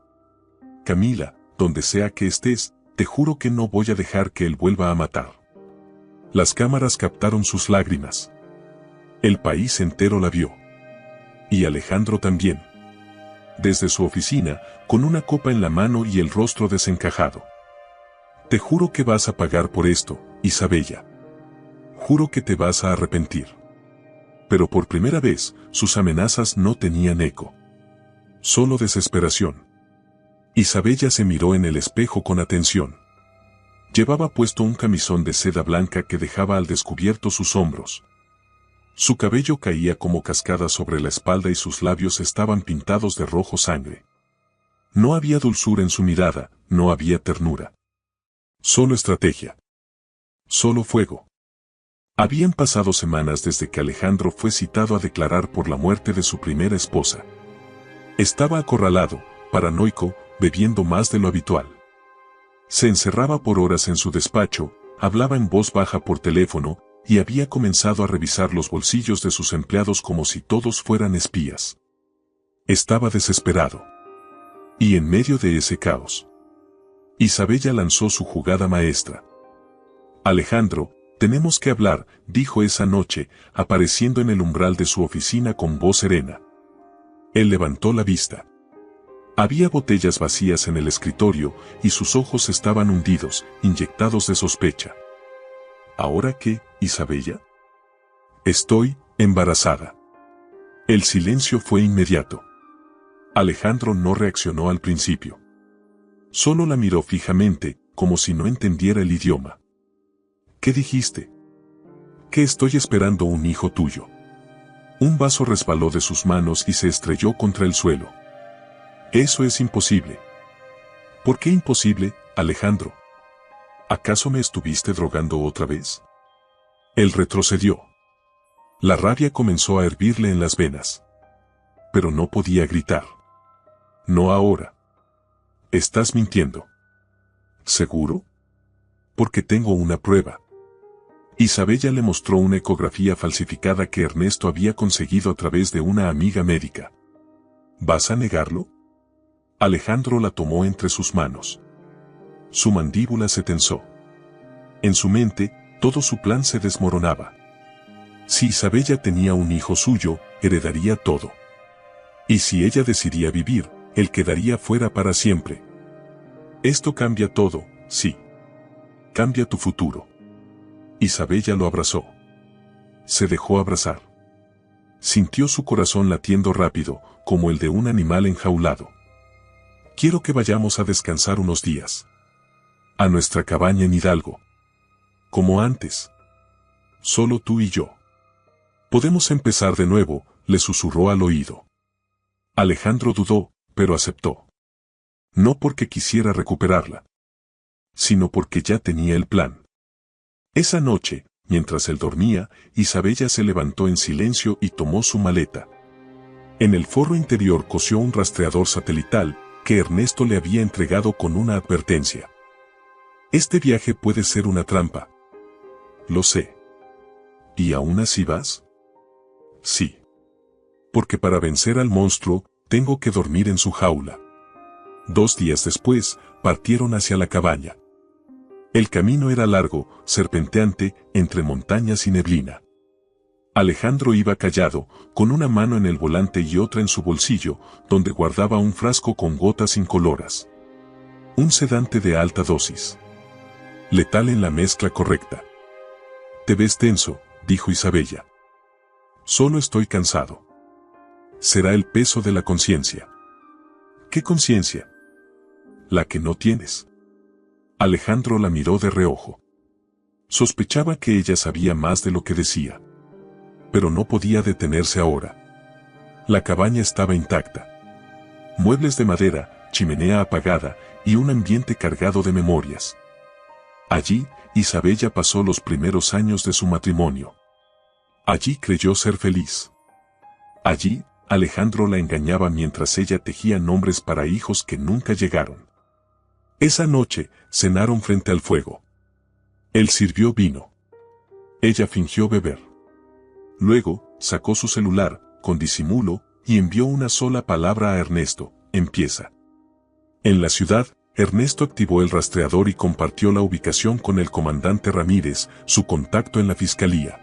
Camila, donde sea que estés, te juro que no voy a dejar que él vuelva a matar. Las cámaras captaron sus lágrimas. El país entero la vio. Y Alejandro también. Desde su oficina, con una copa en la mano y el rostro desencajado. Te juro que vas a pagar por esto, Isabella. Juro que te vas a arrepentir. Pero por primera vez, sus amenazas no tenían eco. Solo desesperación. Isabella se miró en el espejo con atención. Llevaba puesto un camisón de seda blanca que dejaba al descubierto sus hombros. Su cabello caía como cascada sobre la espalda y sus labios estaban pintados de rojo sangre. No había dulzura en su mirada, no había ternura. Solo estrategia. Solo fuego. Habían pasado semanas desde que Alejandro fue citado a declarar por la muerte de su primera esposa. Estaba acorralado, paranoico, bebiendo más de lo habitual. Se encerraba por horas en su despacho, hablaba en voz baja por teléfono, y había comenzado a revisar los bolsillos de sus empleados como si todos fueran espías. Estaba desesperado. Y en medio de ese caos, Isabella lanzó su jugada maestra. Alejandro, tenemos que hablar, dijo esa noche, apareciendo en el umbral de su oficina con voz serena. Él levantó la vista. Había botellas vacías en el escritorio, y sus ojos estaban hundidos, inyectados de sospecha. ¿Ahora qué, Isabella? Estoy embarazada. El silencio fue inmediato. Alejandro no reaccionó al principio. Solo la miró fijamente, como si no entendiera el idioma. ¿Qué dijiste? Que estoy esperando un hijo tuyo. Un vaso resbaló de sus manos y se estrelló contra el suelo. Eso es imposible. ¿Por qué imposible, Alejandro? ¿Acaso me estuviste drogando otra vez? Él retrocedió. La rabia comenzó a hervirle en las venas. Pero no podía gritar. No ahora. Estás mintiendo. ¿Seguro? Porque tengo una prueba. Isabella le mostró una ecografía falsificada que Ernesto había conseguido a través de una amiga médica. ¿Vas a negarlo? Alejandro la tomó entre sus manos. Su mandíbula se tensó. En su mente, todo su plan se desmoronaba. Si Isabella tenía un hijo suyo, heredaría todo. Y si ella decidía vivir, él quedaría fuera para siempre. Esto cambia todo, sí. cambia tu futuro. Isabella lo abrazó. Se dejó abrazar. Sintió su corazón latiendo rápido, como el de un animal enjaulado. Quiero que vayamos a descansar unos días. A nuestra cabaña en Hidalgo. Como antes. Solo tú y yo. Podemos empezar de nuevo, le susurró al oído. Alejandro dudó, pero aceptó. No porque quisiera recuperarla, sino porque ya tenía el plan. Esa noche, mientras él dormía, Isabella se levantó en silencio y tomó su maleta. En el forro interior cosió un rastreador satelital que Ernesto le había entregado con una advertencia. Este viaje puede ser una trampa. Lo sé. ¿Y aún así vas? Sí. Porque para vencer al monstruo, tengo que dormir en su jaula. 2 días después, partieron hacia la cabaña. El camino era largo, serpenteante, entre montañas y neblina. Alejandro iba callado, con una mano en el volante y otra en su bolsillo, donde guardaba un frasco con gotas incoloras. Un sedante de alta dosis. Letal en la mezcla correcta. Te ves tenso, dijo Isabella. Solo estoy cansado. Será el peso de la conciencia. ¿Qué conciencia? La que no tienes. Alejandro la miró de reojo. Sospechaba que ella sabía más de lo que decía. Pero no podía detenerse ahora. La cabaña estaba intacta. Muebles de madera, chimenea apagada y un ambiente cargado de memorias. Allí, Isabella pasó los primeros años de su matrimonio. Allí creyó ser feliz. Allí, Alejandro la engañaba mientras ella tejía nombres para hijos que nunca llegaron. Esa noche, cenaron frente al fuego. Él sirvió vino. Ella fingió beber. Luego, sacó su celular, con disimulo, y envió una sola palabra a Ernesto: empieza. En la ciudad, Ernesto activó el rastreador y compartió la ubicación con el comandante Ramírez, su contacto en la fiscalía.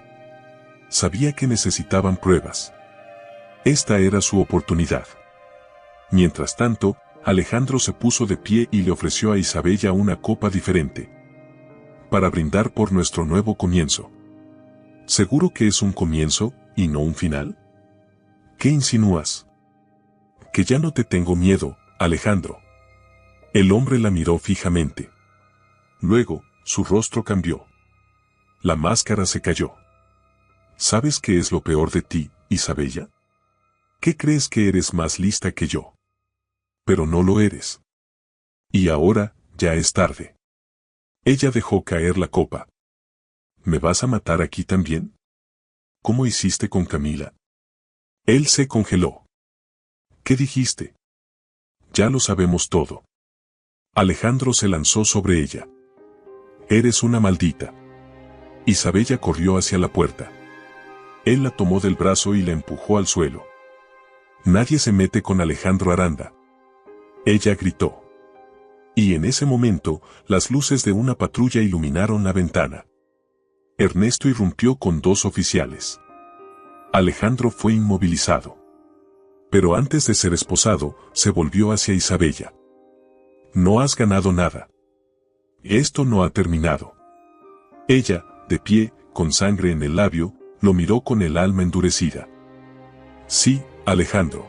Sabía que necesitaban pruebas. Esta era su oportunidad. Mientras tanto, Alejandro se puso de pie y le ofreció a Isabella una copa diferente. Para brindar por nuestro nuevo comienzo. ¿Seguro que es un comienzo, y no un final? ¿Qué insinúas? Que ya no te tengo miedo, Alejandro. El hombre la miró fijamente. Luego, su rostro cambió. La máscara se cayó. ¿Sabes qué es lo peor de ti, Isabella? ¿Qué crees que eres más lista que yo? Pero no lo eres. Y ahora, ya es tarde. Ella dejó caer la copa. ¿Me vas a matar aquí también? ¿Cómo hiciste con Camila? Él se congeló. ¿Qué dijiste? Ya lo sabemos todo. Alejandro se lanzó sobre ella. Eres una maldita. Isabella corrió hacia la puerta. Él la tomó del brazo y la empujó al suelo. Nadie se mete con Alejandro Aranda. Ella gritó. Y en ese momento, las luces de una patrulla iluminaron la ventana. Ernesto irrumpió con 2 oficiales. Alejandro fue inmovilizado. Pero antes de ser esposado, se volvió hacia Isabella. No has ganado nada. Esto no ha terminado. Ella, de pie, con sangre en el labio, lo miró con el alma endurecida. Sí, Alejandro.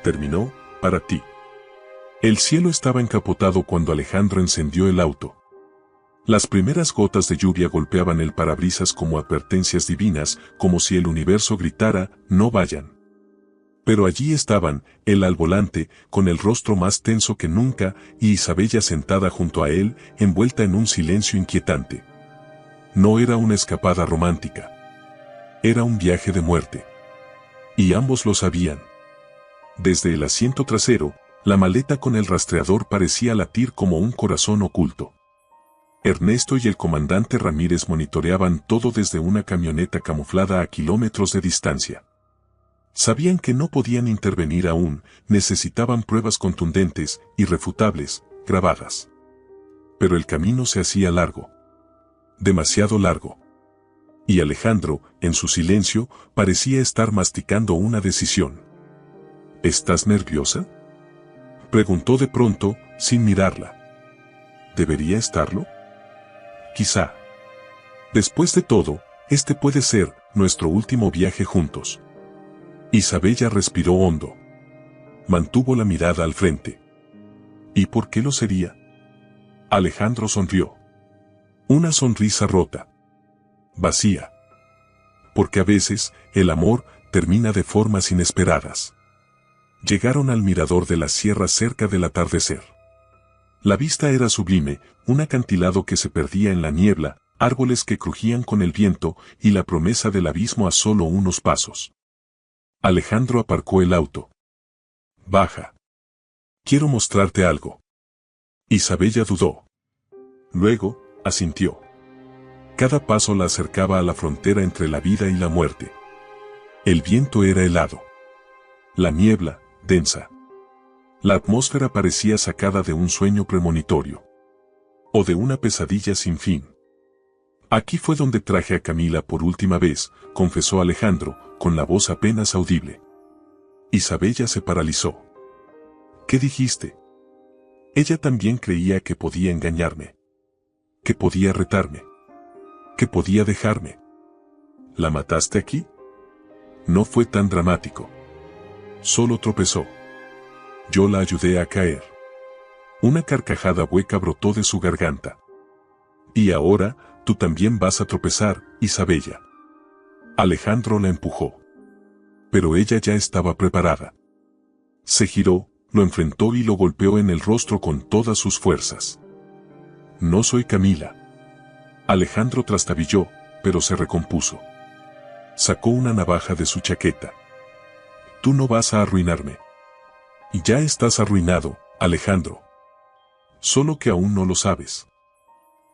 Terminó, para ti. El cielo estaba encapotado cuando Alejandro encendió el auto. Las primeras gotas de lluvia golpeaban el parabrisas como advertencias divinas, como si el universo gritara, no vayan. Pero allí estaban, él al volante, con el rostro más tenso que nunca, y Isabella sentada junto a él, envuelta en un silencio inquietante. No era una escapada romántica. Era un viaje de muerte. Y ambos lo sabían. Desde el asiento trasero, la maleta con el rastreador parecía latir como un corazón oculto. Ernesto y el comandante Ramírez monitoreaban todo desde una camioneta camuflada a kilómetros de distancia. Sabían que no podían intervenir aún, necesitaban pruebas contundentes, irrefutables, grabadas. Pero el camino se hacía largo. Demasiado largo. Y Alejandro, en su silencio, parecía estar masticando una decisión. ¿Estás nerviosa?, preguntó de pronto, sin mirarla. ¿Debería estarlo? quizá. Después de todo, este puede ser nuestro último viaje juntos. Isabella respiró hondo. Mantuvo la mirada al frente. ¿Y por qué lo sería? Alejandro sonrió. Una sonrisa rota. Vacía. Porque a veces, el amor termina de formas inesperadas. Llegaron al mirador de la sierra cerca del atardecer. La vista era sublime, un acantilado que se perdía en la niebla, árboles que crujían con el viento y la promesa del abismo a solo unos pasos. Alejandro aparcó el auto. Baja. Quiero mostrarte algo. Isabella dudó. Luego, asintió. Cada paso la acercaba a la frontera entre la vida y la muerte. El viento era helado. La niebla, densa. La atmósfera parecía sacada de un sueño premonitorio. O de una pesadilla sin fin. Aquí fue donde traje a Camila por última vez, confesó Alejandro, con la voz apenas audible. Isabella se paralizó. ¿Qué dijiste? Ella también creía que podía engañarme. Que podía retarme. Que podía dejarme. ¿La mataste aquí? No fue tan dramático. Solo tropezó. Yo la ayudé a caer. Una carcajada hueca brotó de su garganta. Y ahora, tú también vas a tropezar, Isabella. Alejandro la empujó. Pero ella ya estaba preparada. Se giró, lo enfrentó y lo golpeó en el rostro con todas sus fuerzas. No soy Camila. Alejandro trastabilló, pero se recompuso. Sacó una navaja de su chaqueta. Tú no vas a arruinarme. Y ya estás arruinado, Alejandro. Solo que aún no lo sabes.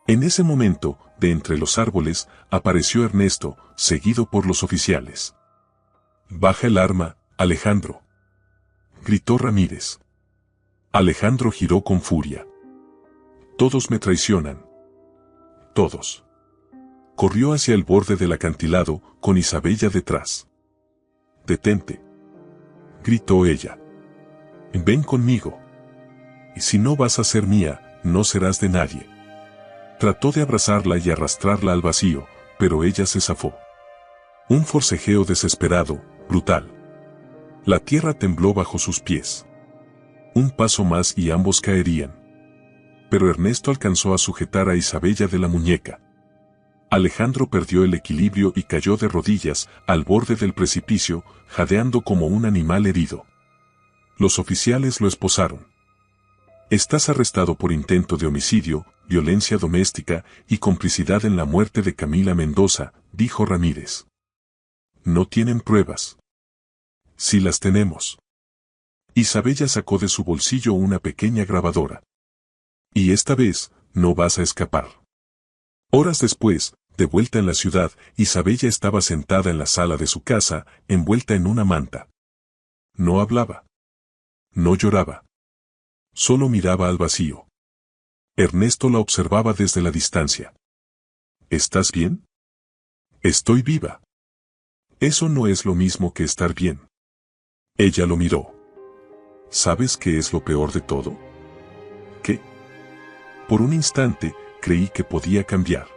En ese momento, de entre los árboles, apareció Ernesto, seguido por los oficiales. Baja el arma, Alejandro. Gritó Ramírez. Alejandro giró con furia. Todos me traicionan. Todos. Corrió hacia el borde del acantilado, con Isabella detrás. Detente. Gritó ella. Ven conmigo. Y si no vas a ser mía, no serás de nadie. Trató de abrazarla y arrastrarla al vacío, pero ella se zafó. Un forcejeo desesperado, brutal. La tierra tembló bajo sus pies. Un paso más y ambos caerían. Pero Ernesto alcanzó a sujetar a Isabella de la muñeca. Alejandro perdió el equilibrio y cayó de rodillas al borde del precipicio, jadeando como un animal herido. Los oficiales lo esposaron. Estás arrestado por intento de homicidio, violencia doméstica y complicidad en la muerte de Camila Mendoza, dijo Ramírez. No tienen pruebas. Sí las tenemos. Isabella sacó de su bolsillo una pequeña grabadora. Y esta vez, no vas a escapar. Horas después, de vuelta en la ciudad, Isabella estaba sentada en la sala de su casa, envuelta en una manta. No hablaba. No lloraba. Solo miraba al vacío. Ernesto la observaba desde la distancia. ¿Estás bien? Estoy viva. Eso no es lo mismo que estar bien. Ella lo miró. ¿Sabes qué es lo peor de todo? ¿Qué? Por un instante, creí que podía cambiar.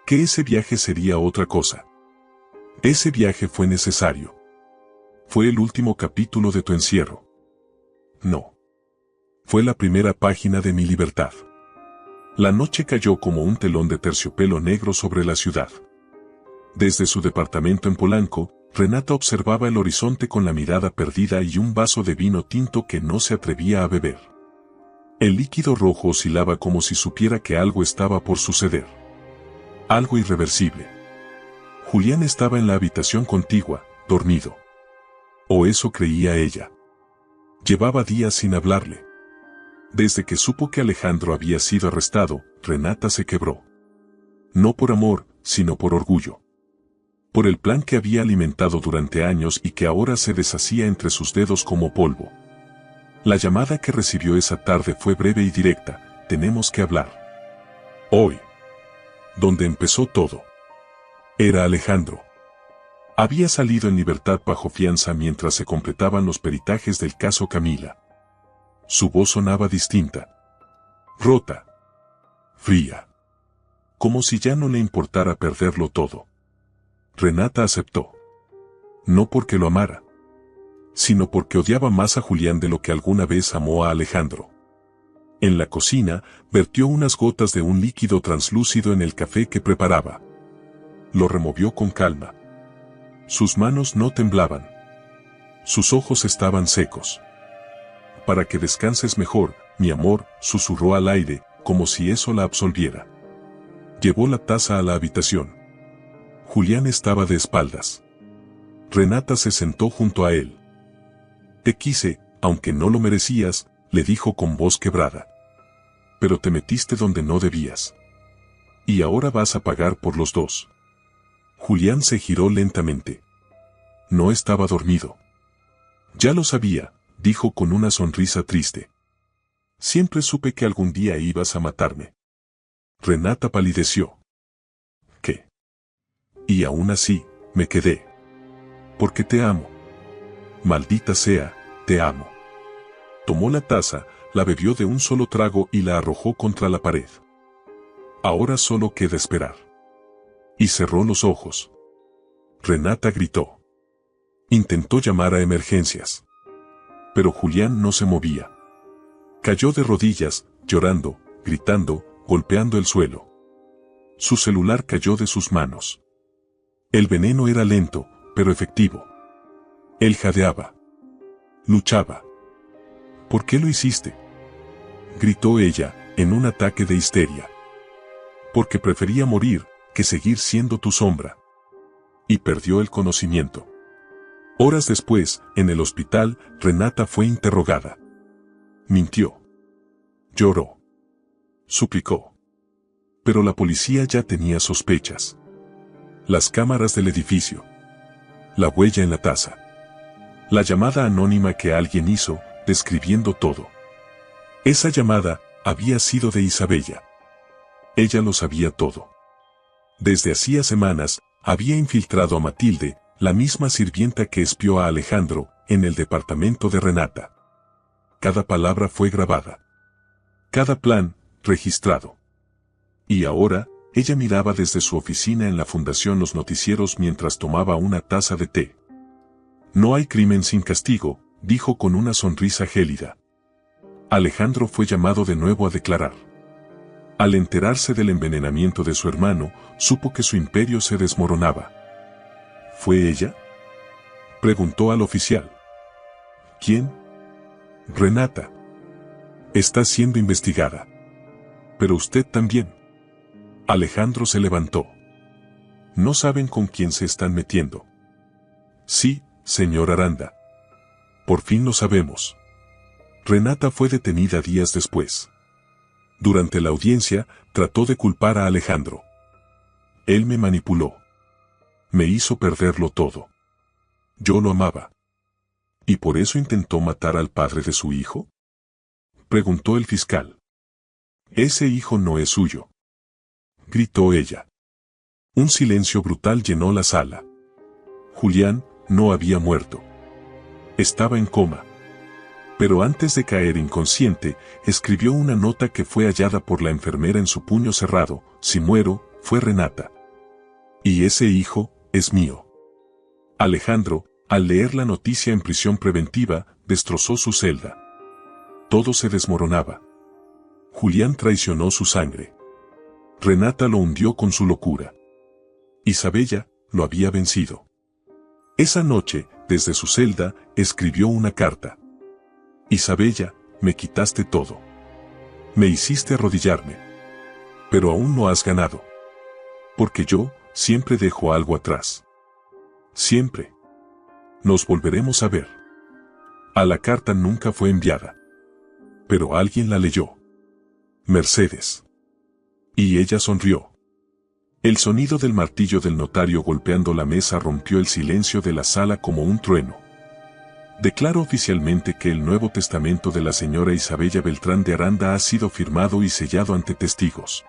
Que ese viaje sería otra cosa. Ese viaje fue necesario. Fue el último capítulo de tu encierro. No. Fue la primera página de mi libertad. La noche cayó como un telón de terciopelo negro sobre la ciudad. Desde su departamento en Polanco, Renata observaba el horizonte con la mirada perdida y un vaso de vino tinto que no se atrevía a beber. El líquido rojo oscilaba como si supiera que algo estaba por suceder. Algo irreversible. Julián estaba en la habitación contigua, dormido. O eso creía ella. Llevaba días sin hablarle. Desde que supo que Alejandro había sido arrestado, Renata se quebró. No por amor, sino por orgullo. Por el plan que había alimentado durante años y que ahora se deshacía entre sus dedos como polvo. La llamada que recibió esa tarde fue breve y directa: tenemos que hablar. Hoy. Donde empezó todo. Era Alejandro. Había salido en libertad bajo fianza mientras se completaban los peritajes del caso Camila. Su voz sonaba distinta. Rota. Fría. como si ya no le importara perderlo todo. Renata aceptó. No porque lo amara, sino porque odiaba más a Julián de lo que alguna vez amó a Alejandro. En la cocina, vertió unas gotas de un líquido translúcido en el café que preparaba. Lo removió con calma. Sus manos no temblaban. Sus ojos estaban secos. Para que descanses mejor, mi amor, susurró al aire, como si eso la absolviera. Llevó la taza a la habitación. Julián estaba de espaldas. Renata se sentó junto a él. Te quise, aunque no lo merecías, le dijo con voz quebrada. Pero te metiste donde no debías. Y ahora vas a pagar por los dos. Julián se giró lentamente. No estaba dormido. Ya lo sabía, dijo con una sonrisa triste. Siempre supe que algún día ibas a matarme. Renata palideció. ¿Qué? Y aún así, me quedé. Porque te amo. Maldita sea, te amo. Tomó la taza, la bebió de un solo trago y la arrojó contra la pared. Ahora solo queda esperar. Y cerró los ojos. Renata gritó. Intentó llamar a emergencias. Pero Julián no se movía. Cayó de rodillas, llorando, gritando, golpeando el suelo. Su celular cayó de sus manos. El veneno era lento, pero efectivo. Él jadeaba. Luchaba. ¿Por qué lo hiciste? Gritó ella, en un ataque de histeria. Porque prefería morir, que seguir siendo tu sombra. Y perdió el conocimiento. Horas después, en el hospital, Renata fue interrogada. Mintió. Lloró. Suplicó. Pero la policía ya tenía sospechas. Las cámaras del edificio. La huella en la taza. La llamada anónima que alguien hizo, describiendo todo. Esa llamada había sido de Isabella. Ella lo sabía todo. Desde hacía semanas, había infiltrado a Matilde, la misma sirvienta que espió a Alejandro, en el departamento de Renata. Cada palabra fue grabada. Cada plan, registrado. Y ahora, ella miraba desde su oficina en la fundación los noticieros mientras tomaba una taza de té. No hay crimen sin castigo, dijo con una sonrisa gélida. Alejandro fue llamado de nuevo a declarar. Al enterarse del envenenamiento de su hermano, supo que su imperio se desmoronaba. ¿Fue ella? Preguntó al oficial. ¿Quién? Renata. Está siendo investigada. Pero usted también. Alejandro se levantó. No saben con quién se están metiendo. Sí, señor Aranda. Por fin lo sabemos. Renata fue detenida días después. Durante la audiencia, trató de culpar a Alejandro. Él me manipuló. Me hizo perderlo todo. Yo lo amaba. ¿Y por eso intentó matar al padre de su hijo? Preguntó el fiscal. Ese hijo no es suyo. Gritó ella. Un silencio brutal llenó la sala. Julián no había muerto. Estaba en coma. Pero antes de caer inconsciente, escribió una nota que fue hallada por la enfermera en su puño cerrado. Si muero, fue Renata. Y ese hijo, es mío. Alejandro, al leer la noticia en prisión preventiva, destrozó su celda. Todo se desmoronaba. Julián traicionó su sangre. Renata lo hundió con su locura. Isabella, lo había vencido. Esa noche, desde su celda, escribió una carta. Isabella, me quitaste todo. Me hiciste arrodillarme. Pero aún no has ganado. Porque yo, siempre dejo algo atrás. Siempre. Nos volveremos a ver. A la carta nunca fue enviada. Pero alguien la leyó. Mercedes. Y ella sonrió. El sonido del martillo del notario golpeando la mesa rompió el silencio de la sala como un trueno. Declaro oficialmente que el Nuevo Testamento de la señora Isabella Beltrán de Aranda ha sido firmado y sellado ante testigos.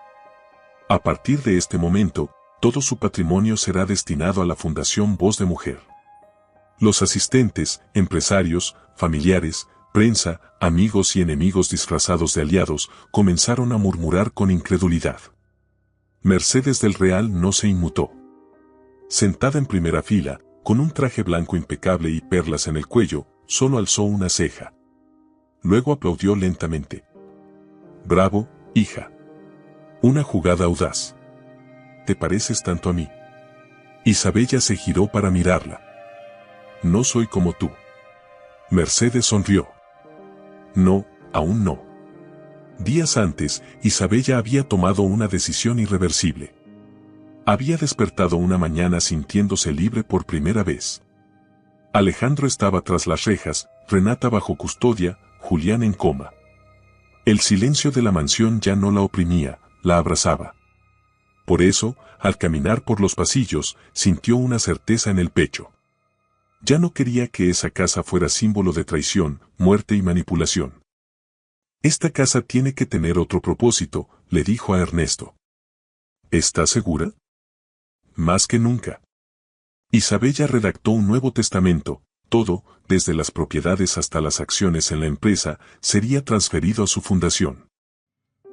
A partir de este momento, todo su patrimonio será destinado a la Fundación Voz de Mujer. Los asistentes, empresarios, familiares, prensa, amigos y enemigos disfrazados de aliados, comenzaron a murmurar con incredulidad. Mercedes del Real no se inmutó. Sentada en primera fila, con un traje blanco impecable y perlas en el cuello, solo alzó una ceja. Luego aplaudió lentamente. «Bravo, hija. Una jugada audaz. ¿Te pareces tanto a mí?» Isabella se giró para mirarla. «No soy como tú». Mercedes sonrió. «No, aún no». Días antes, Isabella había tomado una decisión irreversible. Había despertado una mañana sintiéndose libre por primera vez. Alejandro estaba tras las rejas, Renata bajo custodia, Julián en coma. El silencio de la mansión ya no la oprimía, la abrazaba. Por eso, al caminar por los pasillos, sintió una certeza en el pecho. Ya no quería que esa casa fuera símbolo de traición, muerte y manipulación. «Esta casa tiene que tener otro propósito», le dijo a Ernesto. «¿Estás segura?» «Más que nunca». Isabella redactó un nuevo testamento. Todo, desde las propiedades hasta las acciones en la empresa, sería transferido a su fundación.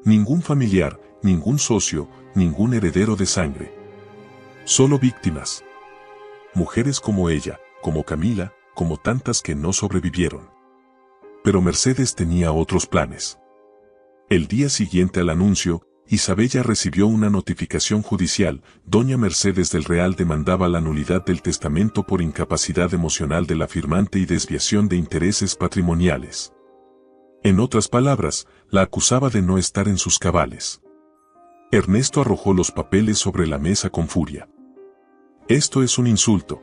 Ningún familiar, ningún socio, ningún heredero de sangre. Solo víctimas. Mujeres como ella, como Camila, como tantas que no sobrevivieron. Pero Mercedes tenía otros planes. El día siguiente al anuncio, Isabella recibió una notificación judicial. Doña Mercedes del Real demandaba la nulidad del testamento por incapacidad emocional de la firmante y desviación de intereses patrimoniales. En otras palabras, la acusaba de no estar en sus cabales. Ernesto arrojó los papeles sobre la mesa con furia. «Esto es un insulto.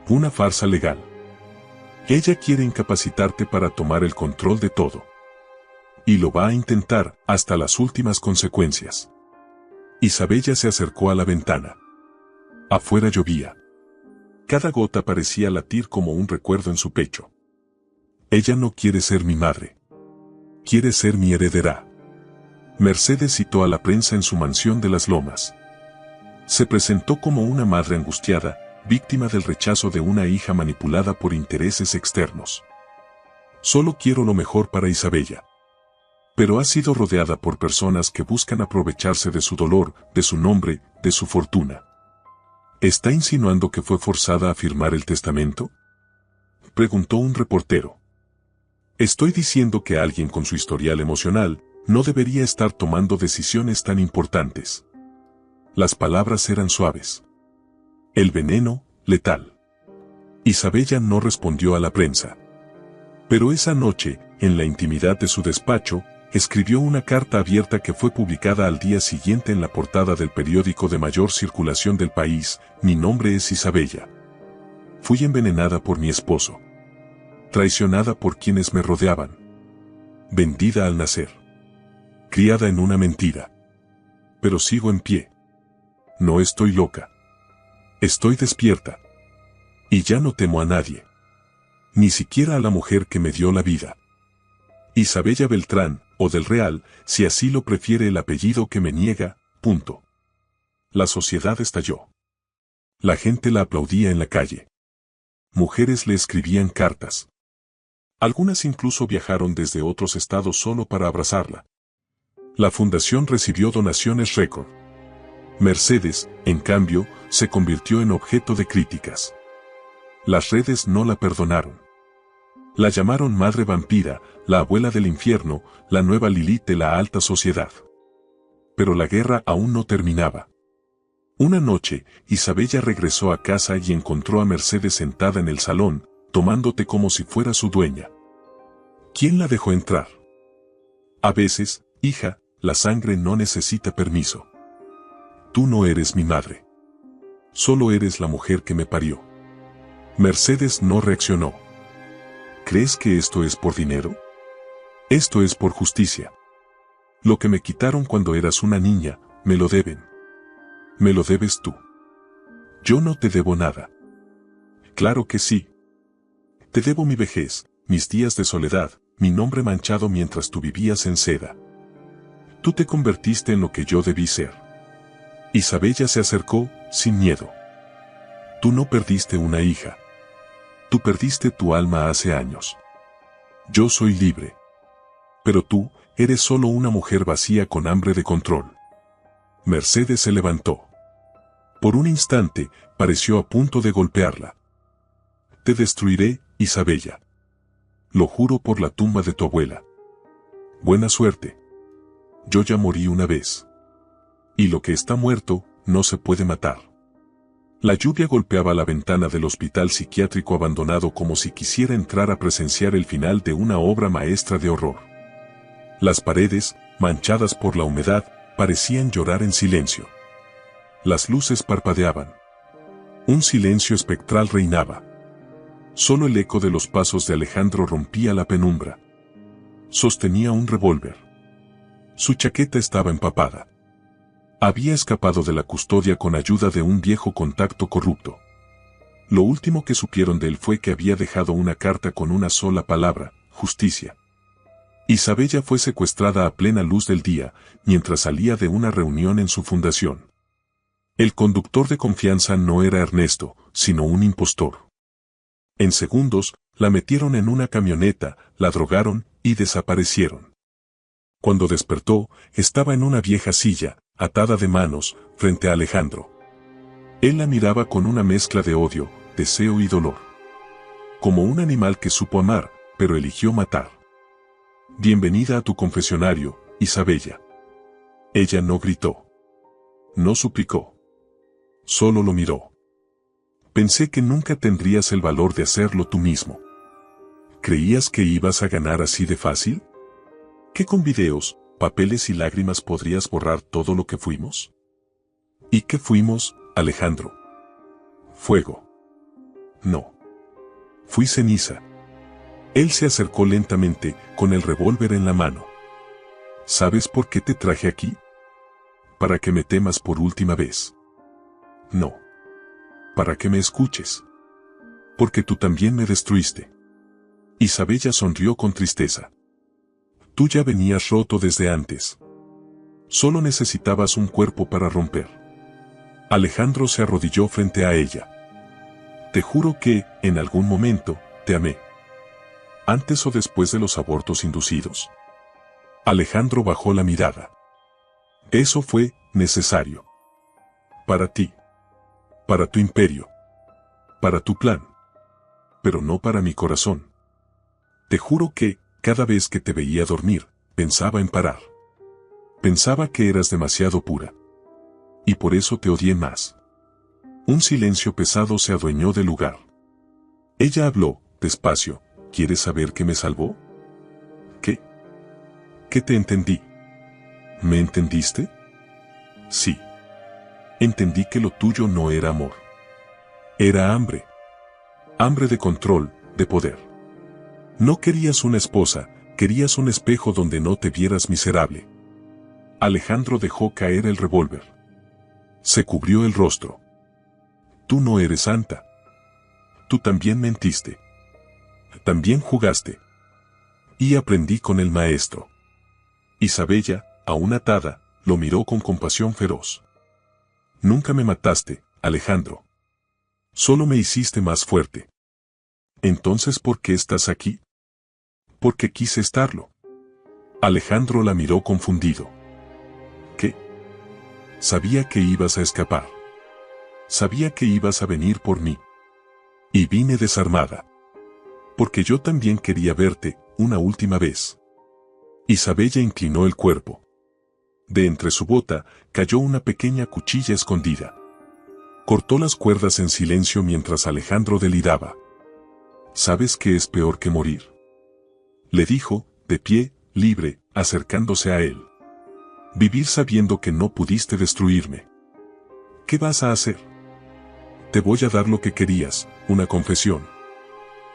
Una farsa legal. Ella quiere incapacitarte para tomar el control de todo. Y lo va a intentar, hasta las últimas consecuencias». Isabella se acercó a la ventana. Afuera llovía. Cada gota parecía latir como un recuerdo en su pecho. «Ella no quiere ser mi madre. Quiere ser mi heredera». Mercedes citó a la prensa en su mansión de las Lomas. Se presentó como una madre angustiada, víctima del rechazo de una hija manipulada por intereses externos. «Solo quiero lo mejor para Isabella. Pero ha sido rodeada por personas que buscan aprovecharse de su dolor, de su nombre, de su fortuna». «¿Está insinuando que fue forzada a firmar el testamento?», preguntó un reportero. «Estoy diciendo que alguien con su historial emocional no debería estar tomando decisiones tan importantes». Las palabras eran suaves. El veneno, letal. Isabella no respondió a la prensa. Pero esa noche, en la intimidad de su despacho, escribió una carta abierta que fue publicada al día siguiente en la portada del periódico de mayor circulación del país. «Mi nombre es Isabella. Fui envenenada por mi esposo. Traicionada por quienes me rodeaban. Vendida al nacer. Criada en una mentira. Pero sigo en pie. No estoy loca. Estoy despierta. Y ya no temo a nadie. Ni siquiera a la mujer que me dio la vida. Isabella Beltrán, o del Real, si así lo prefiere el apellido que me niega, punto». La sociedad estalló. La gente la aplaudía en la calle. Mujeres le escribían cartas. Algunas incluso viajaron desde otros estados solo para abrazarla. La fundación recibió donaciones récord. Mercedes, en cambio, se convirtió en objeto de críticas. Las redes no la perdonaron. La llamaron madre vampira, la abuela del infierno, la nueva Lilith de la alta sociedad. Pero la guerra aún no terminaba. Una noche, Isabella regresó a casa y encontró a Mercedes sentada en el salón, tomándote como si fuera su dueña. ¿Quién la dejó entrar? «A veces, hija, la sangre no necesita permiso. Tú no eres mi madre. Solo eres la mujer que me parió». Mercedes no reaccionó. «¿Crees que esto es por dinero? Esto es por justicia. Lo que me quitaron cuando eras una niña, me lo deben. Me lo debes tú. Yo no te debo nada». «Claro que sí. Te debo mi vejez, mis días de soledad, mi nombre manchado mientras tú vivías en seda. Tú te convertiste en lo que yo debí ser». Isabella se acercó, sin miedo. «Tú no perdiste una hija. Tú perdiste tu alma hace años. Yo soy libre. Pero tú, eres solo una mujer vacía con hambre de control. Mercedes se levantó. Por un instante, pareció a punto de golpearla. Te destruiré, Isabella. Lo juro por la tumba de tu abuela. Buena suerte. Yo ya morí una vez. Y lo que está muerto, no se puede matar. La lluvia golpeaba la ventana del hospital psiquiátrico abandonado como si quisiera entrar a presenciar el final de una obra maestra de horror. Las paredes, manchadas por la humedad, parecían llorar en silencio. Las luces parpadeaban. Un silencio espectral reinaba. Solo el eco de los pasos de Alejandro rompía la penumbra. Sostenía un revólver. Su chaqueta estaba empapada. Había escapado de la custodia con ayuda de un viejo contacto corrupto. Lo último que supieron de él fue que había dejado una carta con una sola palabra: justicia. Isabella fue secuestrada a plena luz del día, mientras salía de una reunión en su fundación. El conductor de confianza no era Ernesto, sino un impostor. En segundos, la metieron en una camioneta, la drogaron y desaparecieron. Cuando despertó, estaba en una vieja silla, atada de manos, frente a Alejandro. Él la miraba con una mezcla de odio, deseo y dolor. Como un animal que supo amar, pero eligió matar. Bienvenida a tu confesionario, Isabella. Ella no gritó. No suplicó. Solo lo miró. Pensé que nunca tendrías el valor de hacerlo tú mismo. ¿Creías que ibas a ganar así de fácil? ¿Que con videos, papeles y lágrimas podrías borrar todo lo que fuimos? ¿Y qué fuimos, Alejandro? Fuego. No. Fui ceniza. Él se acercó lentamente, con el revólver en la mano. ¿Sabes por qué te traje aquí? Para que me temas por última vez. No. Para que me escuches. Porque tú también me destruiste. Isabella sonrió con tristeza. Tú ya venías roto desde antes. Solo necesitabas un cuerpo para romper. Alejandro se arrodilló frente a ella. Te juro que, en algún momento, te amé. ¿Antes o después de los abortos inducidos? Alejandro bajó la mirada. Eso fue necesario. Para ti. Para tu imperio. Para tu plan. Pero no para mi corazón. Te juro que, cada vez que te veía dormir, pensaba en parar. Pensaba que eras demasiado pura. Y por eso te odié más. Un silencio pesado se adueñó del lugar. Ella habló, despacio. ¿Quieres saber qué me salvó? ¿Qué? ¿Qué te entendí? ¿Me entendiste? Sí. Entendí que lo tuyo no era amor. Era hambre. Hambre de control, de poder. No querías una esposa, querías un espejo donde no te vieras miserable. Alejandro dejó caer el revólver. Se cubrió el rostro. Tú no eres santa. Tú también mentiste. También jugaste. Y aprendí con el maestro. Isabella, aún atada, lo miró con compasión feroz. Nunca me mataste, Alejandro. Solo me hiciste más fuerte. Entonces, ¿por qué estás aquí? Porque quise estarlo. Alejandro la miró confundido. ¿Qué? Sabía que ibas a escapar. Sabía que ibas a venir por mí. Y vine desarmada. Porque yo también quería verte, una última vez. Isabella inclinó el cuerpo. De entre su bota, cayó una pequeña cuchilla escondida. Cortó las cuerdas en silencio mientras Alejandro deliraba. ¿Sabes qué es peor que morir? Le dijo, de pie, libre, acercándose a él. Vivir sabiendo que no pudiste destruirme. ¿Qué vas a hacer? Te voy a dar lo que querías, una confesión.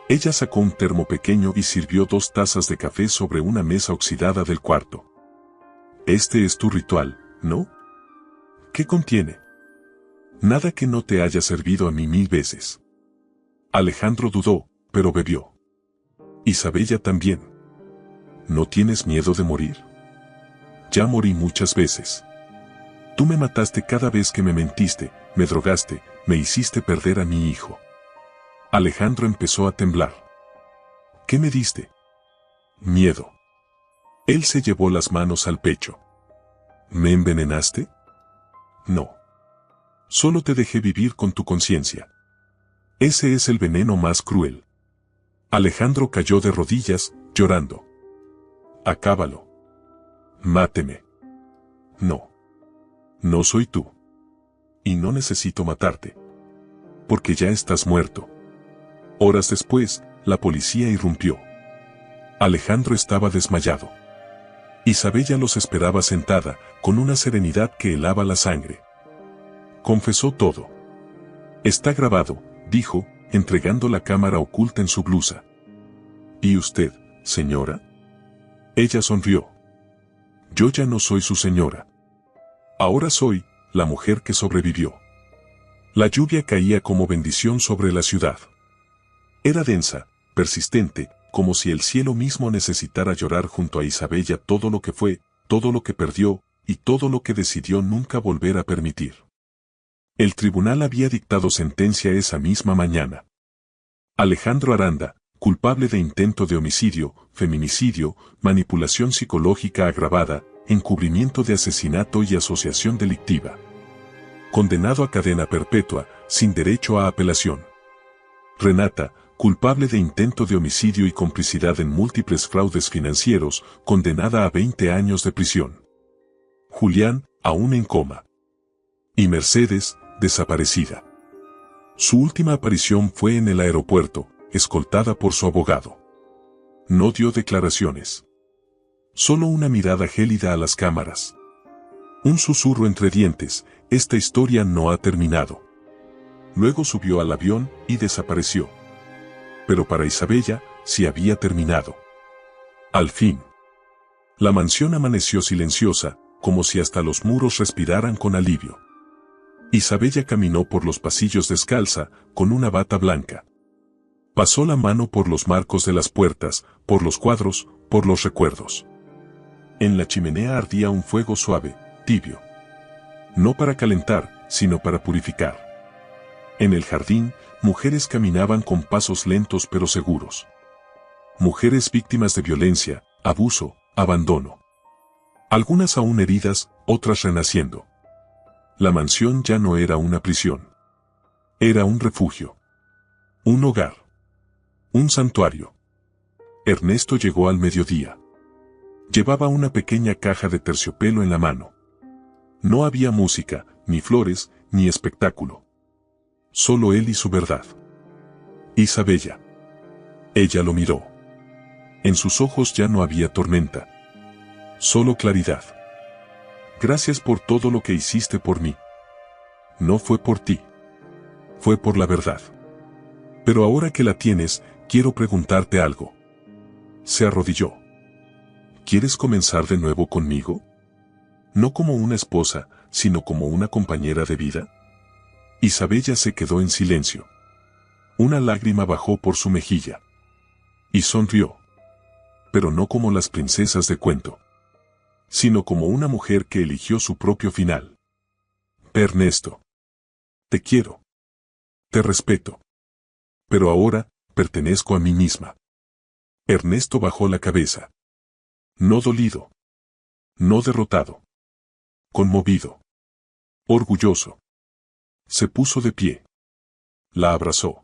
Ella sacó un termo pequeño y sirvió 2 tazas de café sobre una mesa oxidada del cuarto. Este es tu ritual, ¿no? ¿Qué contiene? Nada que no te haya servido a mí 1000 veces. Alejandro dudó, pero bebió. Isabella también. ¿No tienes miedo de morir? Ya morí muchas veces. Tú me mataste cada vez que me mentiste, me drogaste, me hiciste perder a mi hijo. Alejandro empezó a temblar. ¿Qué me diste? Miedo. Él se llevó las manos al pecho. ¿Me envenenaste? No. Solo te dejé vivir con tu conciencia. Ese es el veneno más cruel. Alejandro cayó de rodillas, llorando. Acábalo. Máteme. No. No soy tú. Y no necesito matarte. Porque ya estás muerto. Horas después, la policía irrumpió. Alejandro estaba desmayado. Isabella los esperaba sentada, con una serenidad que helaba la sangre. Confesó todo. Está grabado, dijo, entregando la cámara oculta en su blusa. ¿Y usted, señora? Ella sonrió. Yo ya no soy su señora. Ahora soy la mujer que sobrevivió. La lluvia caía como bendición sobre la ciudad. Era densa, persistente, como si el cielo mismo necesitara llorar junto a Isabella todo lo que fue, todo lo que perdió, y todo lo que decidió nunca volver a permitir. El tribunal había dictado sentencia esa misma mañana. Alejandro Aranda, culpable de intento de homicidio, feminicidio, manipulación psicológica agravada, encubrimiento de asesinato y asociación delictiva. Condenado a cadena perpetua, sin derecho a apelación. Renata, culpable de intento de homicidio y complicidad en múltiples fraudes financieros, condenada a 20 años de prisión. Julián, aún en coma. Y Mercedes, desaparecida. Su última aparición fue en el aeropuerto, escoltada por su abogado. No dio declaraciones. Solo una mirada gélida a las cámaras. Un susurro entre dientes, esta historia no ha terminado. Luego subió al avión y desapareció. Pero para Isabella, sí había terminado. Al fin. La mansión amaneció silenciosa, como si hasta los muros respiraran con alivio. Isabella caminó por los pasillos descalza, con una bata blanca. Pasó la mano por los marcos de las puertas, por los cuadros, por los recuerdos. En la chimenea ardía un fuego suave, tibio. No para calentar, sino para purificar. En el jardín, mujeres caminaban con pasos lentos pero seguros. Mujeres víctimas de violencia, abuso, abandono. Algunas aún heridas, otras renaciendo. La mansión ya no era una prisión. Era un refugio. Un hogar. Un santuario. Ernesto llegó al mediodía. Llevaba una pequeña caja de terciopelo en la mano. No había música, ni flores, ni espectáculo. Solo él y su verdad. Isabella. Ella lo miró. En sus ojos ya no había tormenta. Solo claridad. Gracias por todo lo que hiciste por mí. No fue por ti. Fue por la verdad. Pero ahora que la tienes, quiero preguntarte algo. Se arrodilló. ¿Quieres comenzar de nuevo conmigo? No como una esposa, sino como una compañera de vida. Isabella se quedó en silencio. Una lágrima bajó por su mejilla. Y sonrió. Pero no como las princesas de cuento. Sino como una mujer que eligió su propio final. Ernesto. Te quiero. Te respeto. Pero ahora, pertenezco a mí misma. Ernesto bajó la cabeza. No dolido. No derrotado. Conmovido. Orgulloso. Se puso de pie. La abrazó.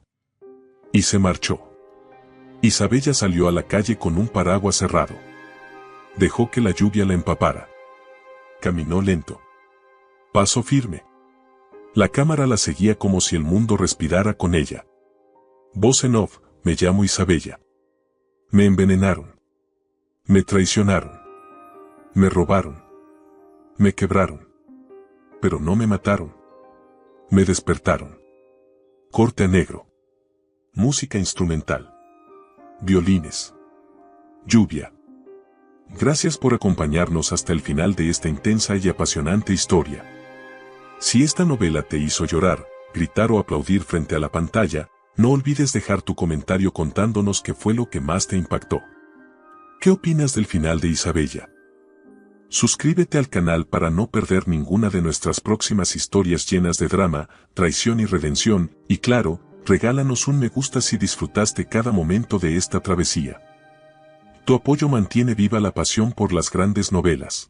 Y se marchó. Isabella salió a la calle con un paraguas cerrado. Dejó que la lluvia la empapara. Caminó lento. Paso firme. La cámara la seguía como si el mundo respirara con ella. Voz en off, me llamo Isabella. Me envenenaron. Me traicionaron. Me robaron. Me quebraron. Pero no me mataron. Me despertaron. Corte a negro. Música instrumental. Violines. Lluvia. Gracias por acompañarnos hasta el final de esta intensa y apasionante historia. Si esta novela te hizo llorar, gritar o aplaudir frente a la pantalla, no olvides dejar tu comentario contándonos qué fue lo que más te impactó. ¿Qué opinas del final de Isabella? Suscríbete al canal para no perder ninguna de nuestras próximas historias llenas de drama, traición y redención, y claro, regálanos un me gusta si disfrutaste cada momento de esta travesía. Tu apoyo mantiene viva la pasión por las grandes novelas.